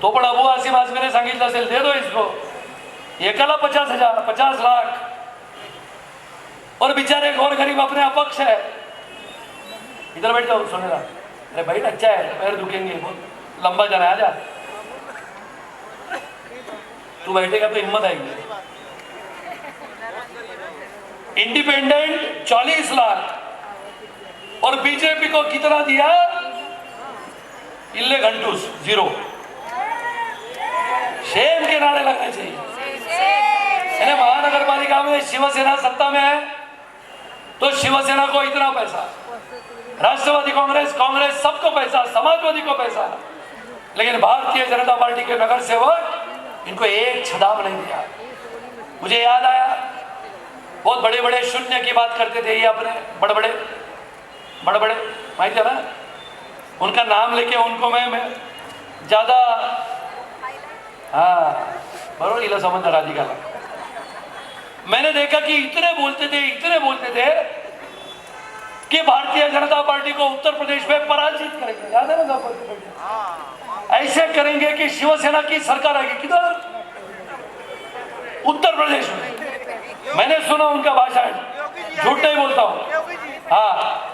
तो पण अबू आसिम आजमीने सांगितलं असेल, दे दो इसको, एकाला 50 लाख. और बेचारे गोरगरीब अपने अपक्ष है. इधर बैठ जाओ सुनेगा, अरे भाई अच्छा है, पैर दुखेंगे, बहुत लंबा जाना है, आजा, तू बैठेगा तो हिम्मत आएगी. इंडिपेंडेंट 40 लाख और बीजेपी को कितना दिया? इल्ले घंटूस 0. शेम के नारे लगने चाहिए. महानगर पालिका में शिवसेना सत्ता में है तो शिवसेना को इतना पैसा, राष्ट्रवादी कांग्रेस सबको पैसा, समाजवादी को पैसा, लेकिन भारतीय जनता पार्टी के नगर सेवक इनको एक छदाम नहीं दिया. मुझे याद आया, बहुत बड़े बड़े शून्य की बात करते थे ये अपने बड़े बड़े माहिती है ना, उनका नाम लेके उनको मैं ज्यादा, हाँ बरोबर, इला संबंध राधिका. मैंने देखा कि इतने बोलते थे कि भारतीय जनता पार्टी को उत्तर प्रदेश में पराजित करेंगे. याद है ना, ऐसे करेंगे कि शिवसेना की सरकार आएगी. किधर? उत्तर प्रदेश में. मैंने सुना उनका भाषण, झूठ नहीं बोलता हूं. हाँ,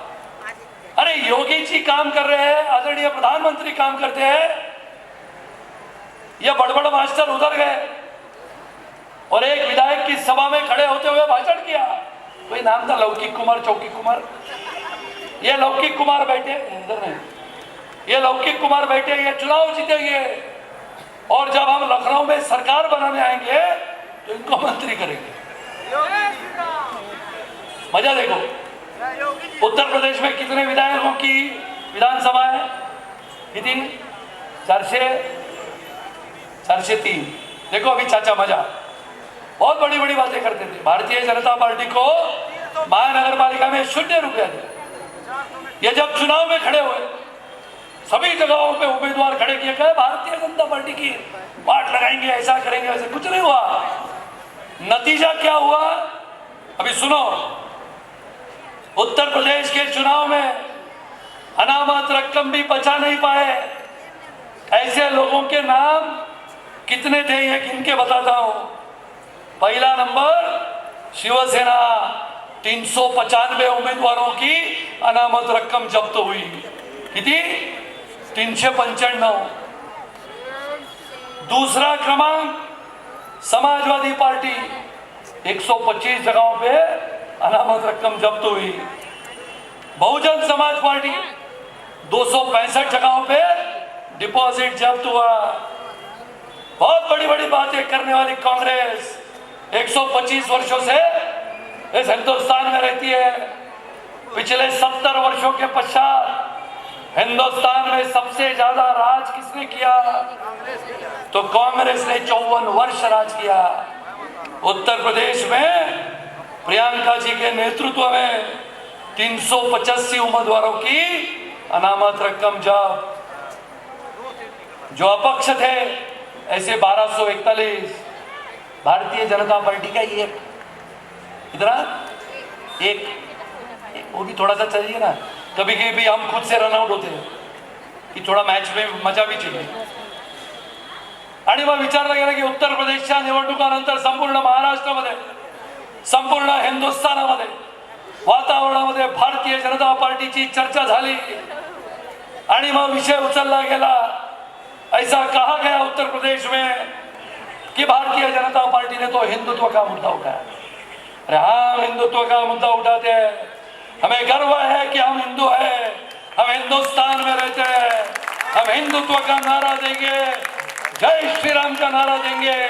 अरे योगी जी काम कर रहे हैं, आदरणीय प्रधानमंत्री काम करते हैं, ये बड़बड़ मास्टर उधर गए और एक विधायक की सभा में खड़े होते हुए भाषण किया. कोई नाम था लौकिक कुमार, चौकी कुमार. ये लौकिक कुमार बैठे इधर नहीं, ये लौकिक कुमार बैठे, ये चुनाव जीतेंगे और जब हम लखनऊ में सरकार बनाने आएंगे तो इनको मंत्री करेंगे. मजा देखो, उत्तर प्रदेश में कितने विधायकों की विधानसभा है? कितनी? 403. देखो अभी चाचा मजा, बहुत बड़ी बड़ी बातें करते थे. भारतीय जनता पार्टी को महानगर पालिका में 0 रुपया दिया. ये जब चुनाव में खड़े हुए, सभी जगहों पे उम्मीदवार खड़े किए, कहे भारतीय जनता पार्टी की वाट लगाएंगे, ऐसा करेंगे, वैसे कुछ नहीं हुआ. नतीजा क्या हुआ अभी सुनो. उत्तर प्रदेश के चुनाव में अनामत रकम भी बचा नहीं पाए. ऐसे लोगों के नाम कितने थे ये गिन के बताता हूं. पहला नंबर शिवसेना, 395 उम्मीदवारों की अनामत रकम जब्त हुई. कितनी? 395. दूसरा क्रमांक समाजवादी पार्टी, 125 जगहों पे अनामत रकम जब्त हुई. बहुजन समाज पार्टी 265 जगहों पे डिपॉजिट जब्त हुआ. बहुत बड़ी बड़ी बातें करने वाली कांग्रेस 125 वर्षों से इस हिंदुस्तान में रहती है. पिछले 70 वर्षों के पश्चात हिंदुस्तान में सबसे ज्यादा राज किसने किया? तो कांग्रेस ने 54 वर्ष राज किया. उत्तर प्रदेश में प्रियंका जी के नेतृत्व में 385 उम्मीदवारों की अनामत रकम जब्त. जो अपक्ष थे ऐसे 1241. भारतीय जनता पार्टी का एक इतना एक वो भी थोड़ा सा चाहिए ना. कभी कभी हम खुद से रन आउट होते हैं की थोडा मॅच में मजा भी चाहिए. आणि मग विचारलं गेलं की उत्तर प्रदेशच्या निवडणुकानंतर संपूर्ण महाराष्ट्रामध्ये संपूर्ण हिंदुस्थानामध्ये वातावरणामध्ये भारतीय जनता पार्टीची चर्चा झाली आणि मग विषय उचलला गेला. ऐसा कहा गया उत्तर प्रदेश में कि भारतीय जनता पार्टी ने तो हिंदुत्व का मुद्दा उठाया. अरे हम हिंदुत्व का मुद्दा उठाते हैं, हमें गर्व है कि हम हिंदू हैं, हम हिंदुस्तान में रहते हैं, हम हिंदुत्व का नारा देंगे, जय श्री राम का नारा देंगे.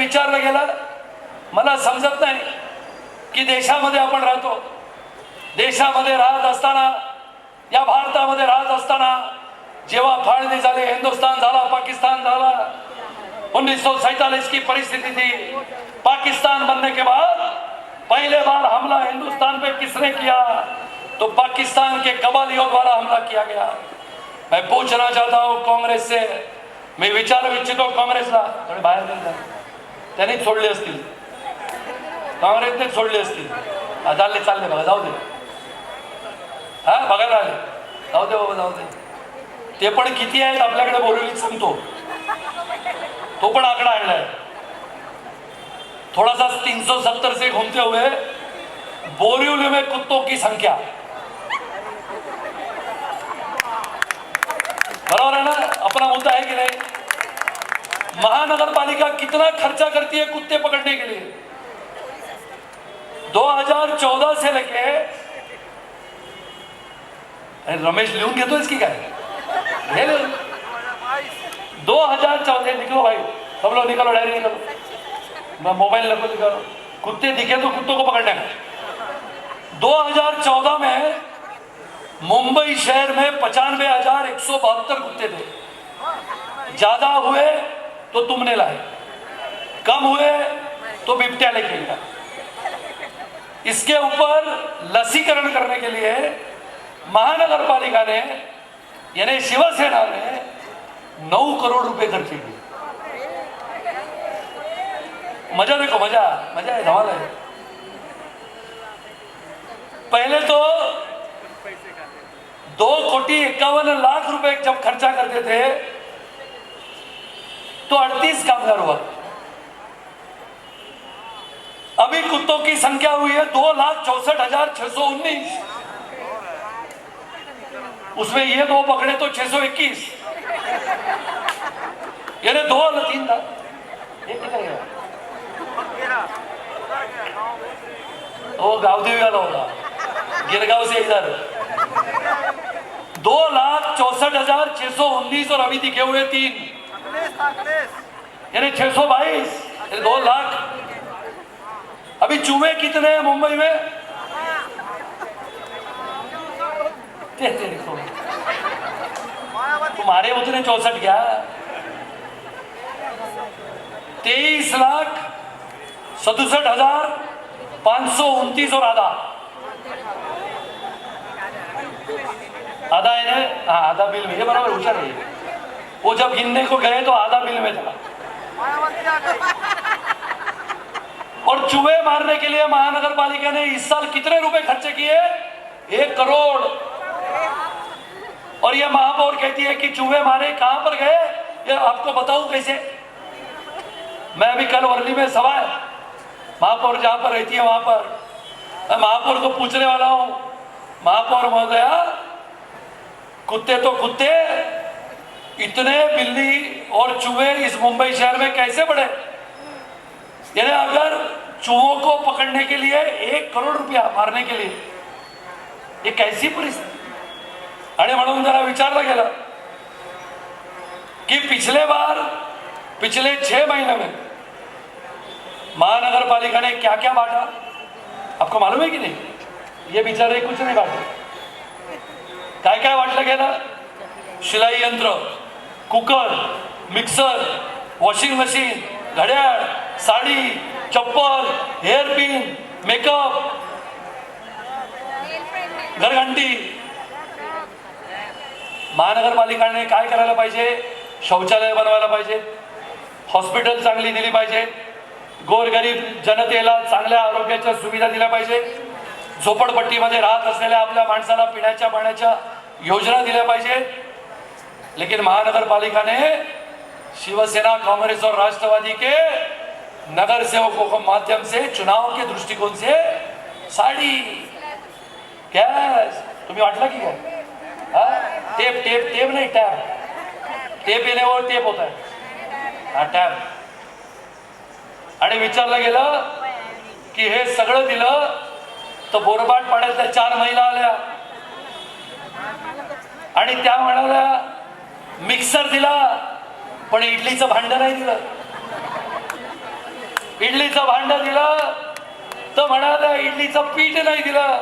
विचारलं गेलं, मला समजत नाही की देशामध्ये आपण राहतो, देशामध्ये राहत असताना, या भारतामध्ये राहत असताना जेव्हा फाळणी झाली, हिंदुस्तान झाला, पाकिस्तान झाला, 1947 की परिस्थिति थी। पाकिस्तान बनने के बाद पहले बार हमला हिंदुस्तान पे किसने किया? तो पाकिस्तान के कबालियों द्वारा हमला किया गया। मैं पूछना चाहता हूं कांग्रेस से, मी विचारू इच्छितो काँग्रेसला, थोडे बाहेर नाही, त्यांनी सोडले असतील, काँग्रेसने सोडले असतील, चालले बघा, जाऊ दे, हा बघायला आले, जाऊ दे बाबा, जाऊ दे, ते पण किती आहेत आपल्याकडे बोलवलीत सांगतो, तो पण आकडा आणलाय, थोड़ा सा 370 से घूमते हुए बोरिवली में कुत्तों की संख्या, बराबर है ना? अपना मुद्दा है कि नहीं? महानगर पालिका कितना खर्चा करती है कुत्ते पकड़ने के लिए? 2014 से लेके, रमेश लिहून घेतो इसकी काय? 2014, निकलो भाई, सब लोग निकलो, डायरी निकलो, मोबाइल निकलो, कुत्ते दिखे तो कुत्तों को पकड़ने का। 2014 में मुंबई शहर में 95,172 कुत्ते थे, ज्यादा हुए तो तुमने लाए, कम हुए तो बिबट्या लेके गया। इसके ऊपर लसीकरण करने के लिए महानगर पालिका ने, यानी शिवसेना ने 9 करोड़ रुपए खर्च किए। मजा देखो, मजा मजा है, धमाल है। पहले तो 2,51,00,000 रुपए जब खर्चा करते थे तो 38 कामगार हुआ। अभी कुत्तों की संख्या हुई है 2,64,619, उसमें ये 2 पकड़े तो 621, यानी 2-3 था, एक कितना गया? वो गावदेवी वाला होगा, गिरगांव से इधर 2,64,619 और अभी दिखे हुए 3, यानी 622, 2 लाख। अभी चूहे कितने हैं मुंबई में? तुम्हारे उतने 64 क्या? 23,67,529 और आधा है ना? हाँ, आधा बिल में, ये बराबर होशियार है। वो जब गिनने को गए तो आधा बिल में था। और चूहे मारने के लिए महानगर पालिका ने इस साल कितने रुपए खर्चे किए? 1 करोड़। और ये महापौर कहती है कि चूहे मारे, कहां पर गए ये आपको बताऊं कैसे? मैं अभी कल वर्ली में सभा है, महापौर जहां पर रहती है वहां पर, मैं महापौर को पूछने वाला हूं, महापौर महोदया, कुत्ते तो कुत्ते, इतने बिल्ली और चूहे इस मुंबई शहर में कैसे बढ़े? यानी अगर चूहों को पकड़ने के लिए 1 करोड़ रुपया मारने के लिए, ये कैसी परिस्थिती? आणि म्हणून जरा विचारलं गेलं कि पिछले 6 महीने में महानगर पालिका ने क्या क्या बांटा, आपको मालूम है कि नहीं? ये बेचारे कुछ नहीं बांटे। काय काय वाटलं गेलं? शिलाई यंत्र, कुकर, मिक्सर, वॉशिंग मशीन, घड्याळ, साडी, चप्पल, हेअर पिन, मेकअप, घरघंटी। महानगरपालिकाने काय करायला पाहिजे? शौचालय बनवायला पाहिजे, हॉस्पिटल चांगली दिली पाहिजे, गोरगरीब जनतेला चांगल्या आरोग्याच्या सुविधा दिल्या पाहिजे, झोपडपट्टीमध्ये राहत असलेल्या आपल्या माणसाला पिण्याच्या पाण्याच्या योजना दिल्या पाहिजे। लेकिन महानगरपालिका ने शिवसेना, कांग्रेस और राष्ट्रवादी के नगर सेवकों के माध्यम से, चुनाव के दृष्टिकोन से साड़ी, गैस, तुम्हें वाटला की काय? टेप टेप टेप नहीं, टैब, टेप येणे और टेप होता है, हा टॅब। आणि विचारलं गेलं की हे सगळं दिलं तर बोरबाट पाड्यातल्या 4 महिला आल्या आणि त्या म्हणाल्या मिक्सर दिला पण इडलीचं भांड नाही दिलं। इडलीचं भांड दिलं तर म्हणाले इडलीचं पीठ नाही दिलं.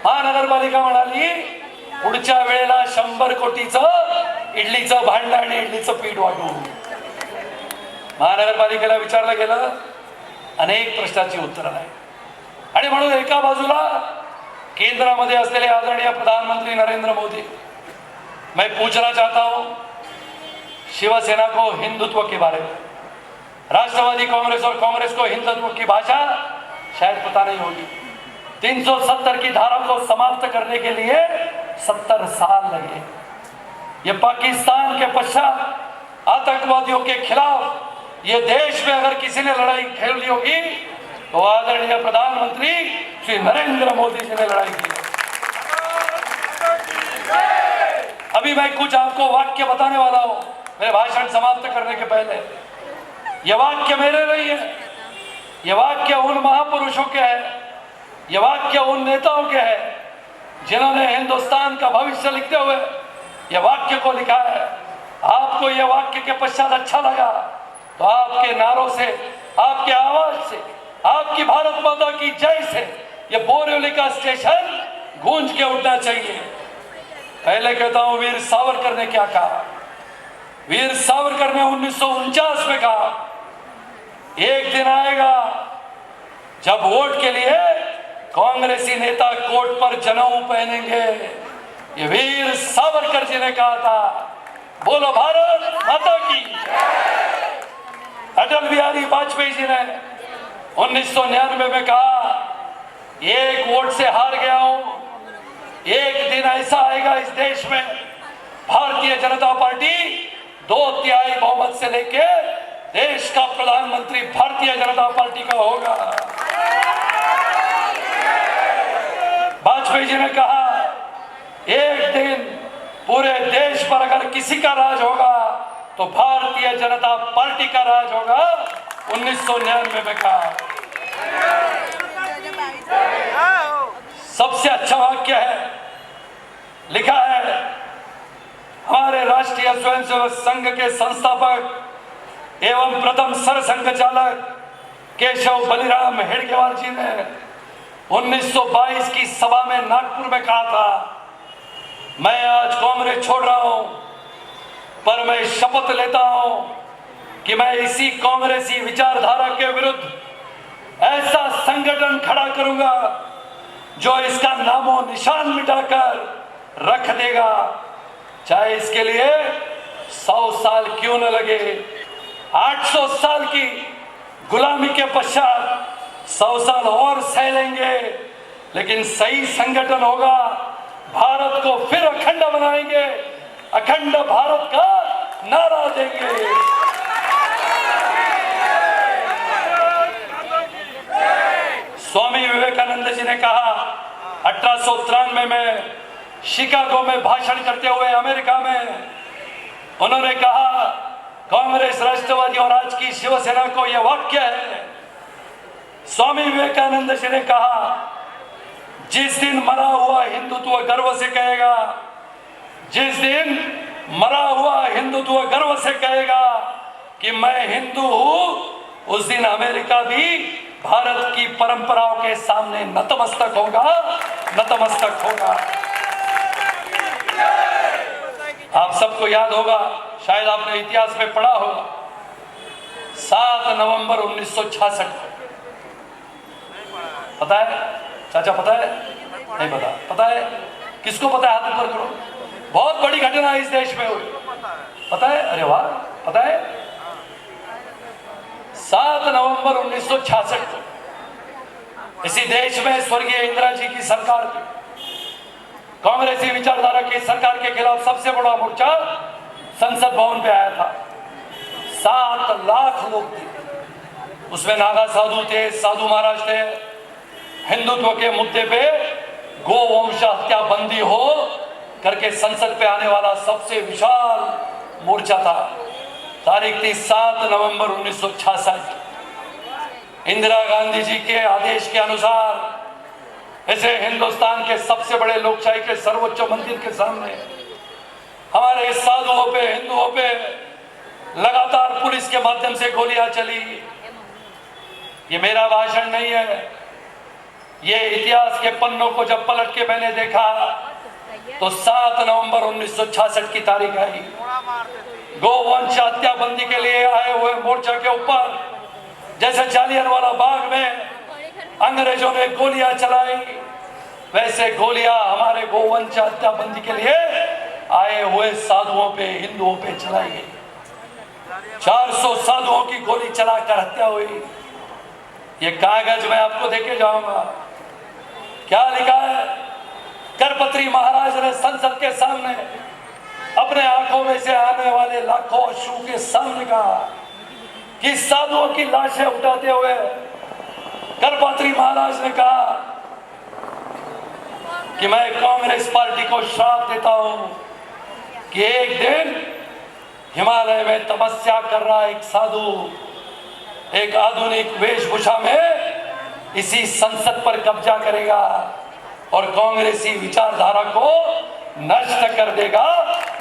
महानगरपालिका म्हणाली पुढच्या वेळेला 100 कोटीचं इडलीचं भांड आणि इडलीचं पीठ वाटू. महानगरपालिकेला विचारलं गेलं, अनेक प्रश्नाची उत्तरं नाही. आणि म्हणून एका बाजूला केंद्रामध्ये असलेले आदरणीय प्रधानमंत्री नरेंद्र मोदी, मैं पूछना चाहता हूं शिवसेना को हिंदुत्व के बारे में. राष्ट्रवादी कांग्रेस और कांग्रेस को हिंदुत्व की भाषा शायद पता नहीं होगी. 370 की धारा को समाप्त करने के लिए 70 साल लगे. ये पाकिस्तान के पश्चात आतंकवादियों के खिलाफ ये देश में अगर किसी ने लड़ाई खेली होगी तो आदरणीय प्रधानमंत्री श्री नरेंद्र मोदी जी ने लड़ाई की. अभी मैं कुछ आपको वाक्य बताने वाला हूं मेरे भाषण समाप्त करने के पहले. ये वाक्य मेरे नहीं है, ये वाक्य उन महापुरुषों के हैं, ये वाक्य उन नेताओं के हैं जिन्होंने हिंदुस्तान का भविष्य लिखते हुए ये वाक्य को लिखा है. आपको ये वाक्य के पश्चात अच्छा लगा तो आपके नारों से, आपके आवाज से, आपकी भारत माता की जय से ये बोरिवली का स्टेशन गूंज के उठना चाहिए. पहले कहता हूं वीर सावरकर ने क्या कहा. वीर सावरकर ने 1949 में कहा, एक दिन आएगा जब वोट के लिए कांग्रेसी नेता कोट पर जनेऊ पहनेंगे. ये वीर सावरकर जी ने कहा था. बोलो भारत माता की. अटल बिहारी वाजपेयी जी ने 1999 में कहा, एक वोट से हार गया हूं, एक दिन ऐसा आएगा इस देश में भारतीय जनता पार्टी 2/3 बहुमत से लेके देश का प्रधानमंत्री भारतीय जनता पार्टी का होगा. वाजपेयी जी ने कहा, एक दिन पूरे देश पर अगर किसी का राज होगा तो भारतीय जनता पार्टी का राज होगा. 1999 में कहा. सबसे अच्छा वाक्य है, लिखा है हमारे राष्ट्रीय स्वयंसेवक संघ के संस्थापक एवं प्रथम सरसंघ चालक केशव बलिराम हेडगेवार जी ने 1922 की सभा में नागपुर में कहा था, मैं आज कांग्रेस छोड़ रहा हूं पर मैं शपथ लेता हूं कि मैं इसी कांग्रेसी विचारधारा के विरुद्ध ऐसा संगठन खड़ा करूंगा जो इसका नामो निशान मिटाकर रख देगा, चाहे इसके लिए 100 साल क्यों न लगे. 800 साल की गुलामी के पश्चात 100 साल और सह लेंगे, लेकिन सही संगठन होगा. भारत को फिर अखंड बनाएंगे, अखंड भारत का नारा देंगे. स्वामी विवेकानंद जी ने कहा 1893 में शिकागो में भाषण करते हुए अमेरिका में, उन्होंने कहा कांग्रेस, राष्ट्रवादी और आज की शिवसेना को यह वाक्य है. स्वामी विवेकानंद जी ने कहा, जिस दिन मरा हुआ हिंदुत्व गर्व से कहेगा, जिस दिन मरा हुआ हिंदुत्व गर्व से कहेगा कि मैं हिंदू हूं, उस दिन अमेरिका भी भारत की परंपराओं के सामने नतमस्तक होगा, नतमस्तक होगा. आप सबको याद होगा, शायद आपने इतिहास में पढ़ा होगा, 7 नवंबर 1966 पता है चाचा? पता है? नहीं पता? पता है? किसको पता है? हाथ ऊपर करो. बहुत बड़ी घटना इस देश में हुई. पता है? अरे वाह, पता है? 7 नवंबर 1966 को इसी देश में स्वर्गीय इंदिरा जी की सरकार थी. कांग्रेसी विचारधारा की सरकार के खिलाफ सबसे बड़ा मोर्चा संसद भवन पे आया था. 7 लाख लोग थे उसमें. नागा साधु थे, साधु महाराज थे. हिंदुत्व के मुद्दे पे गोवंश हत्या बंदी हो करके संसद पे आने वाला सबसे विशाल मोर्चा था. तारीख थी 7 नवंबर 1966. इंदिरा गांधी जी के आदेश के अनुसार ऐसे हिंदुस्तान के सबसे बड़े लोकशाही के सर्वोच्च मंदिर के सामने हमारे साधुओं पे, हिंदुओं पे लगातार पुलिस के माध्यम से गोलियां चली. ये मेरा भाषण नहीं है, ये इतिहास के पन्नों को जब पलट के मैंने देखा तो 7 नवंबर 1966 की तारीख आई। गोवंश हत्या बंदी के लिए आए हुए मोर्चा के ऊपर जैसे जालियनवाला बाग में अंग्रेजों ने गोलियां चलाई, वैसे गोलियां हमारे गोवंश हत्या बंदी के लिए आए हुए साधुओं पे, हिंदुओं पे चलाई गई। 400 साधुओं की गोली चलाकर हत्या हुई। ये कागज मैं आपको देके जाऊंगा, क्या लिखा है। करपत्री महाराज ने संसद के सामने अपने आंखों में से आने वाले लाखों अश्रु के सामने कहा कि साधुओं की लाशें उठाते हुए करपत्री महाराज ने कहा कि मैं कांग्रेस पार्टी को श्राप देता हूं कि एक दिन हिमालय में तपस्या कर रहा एक साधु एक आधुनिक वेशभूषा में इसी संसद पर कब्जा करेगा और कांग्रेसी विचारधारा को नष्ट कर देगा।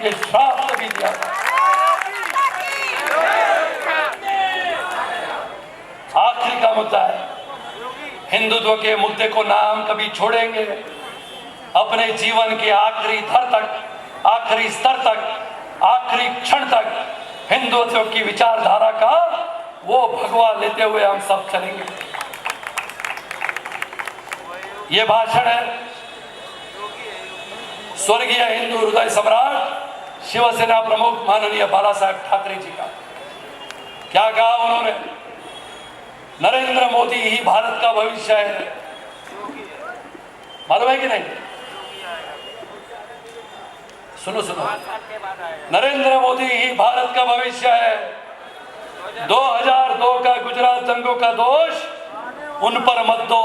ये श्राप भी दिया था। आखिरी का मुद्दा है, हिंदुत्व के मुद्दे को ना हम कभी छोड़ेंगे। अपने जीवन के आखिरी धर तक, आखिरी स्तर तक, आखिरी क्षण तक हिंदुत्व की विचारधारा का वो भगवा लेते हुए हम सब चलेंगे। ये भाषण है स्वर्गीय हिंदू हृदय सम्राट शिवसेना प्रमुख माननीय बाला साहेब ठाकरे जी का। क्या कहा उन्होंने? नरेंद्र मोदी ही भारत का भविष्य है। मालूम है कि नहीं? सुनो सुनो, नरेंद्र मोदी ही भारत का भविष्य है। 2002 का गुजरात दंगों का दोष उन पर मत दो,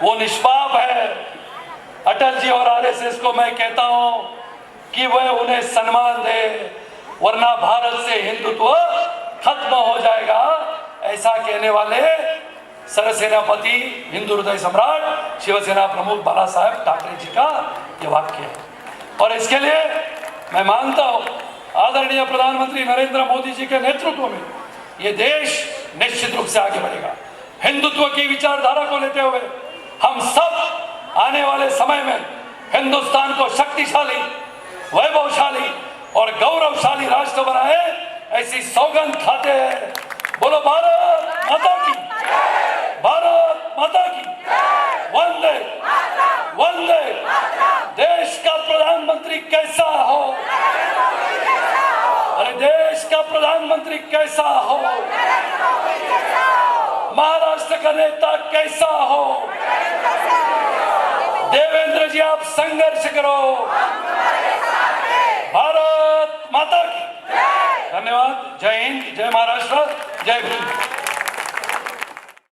वो निष्पाप है। अटल जी और आरएसएस को मैं कहता हूं कि वह उन्हें सम्मान दे, वरना भारत से हिंदुत्व खत्म हो जाएगा। ऐसा कहने वाले सरसेनापति हिंदू हृदय सम्राट शिवसेना प्रमुख बाला साहेब ठाकरे जी का ये वाक्य है। और इसके लिए मैं मानता हूं आदरणीय प्रधानमंत्री नरेंद्र मोदी जी के नेतृत्व में ये देश निश्चित रूप से आगे बढ़ेगा। हिंदुत्व की विचारधारा को लेते हुए हम सब आने वाले समय में हिंदुस्तान को शक्तिशाली, वैभवशाली और गौरवशाली राष्ट्र बनाए, ऐसी सौगंध खाते हैं। बोलो भारत माता की, भारत माता की, वंदे वंदे। देश का प्रधानमंत्री कैसा हो, अरे देश का प्रधानमंत्री कैसा हो, महाराष्ट्र का नेता कैसा हो, देवेंद्र जी आप संघर्ष करो। भारत माता की। धन्यवाद। जय हिंद, जय महाराष्ट्र, जय भीम।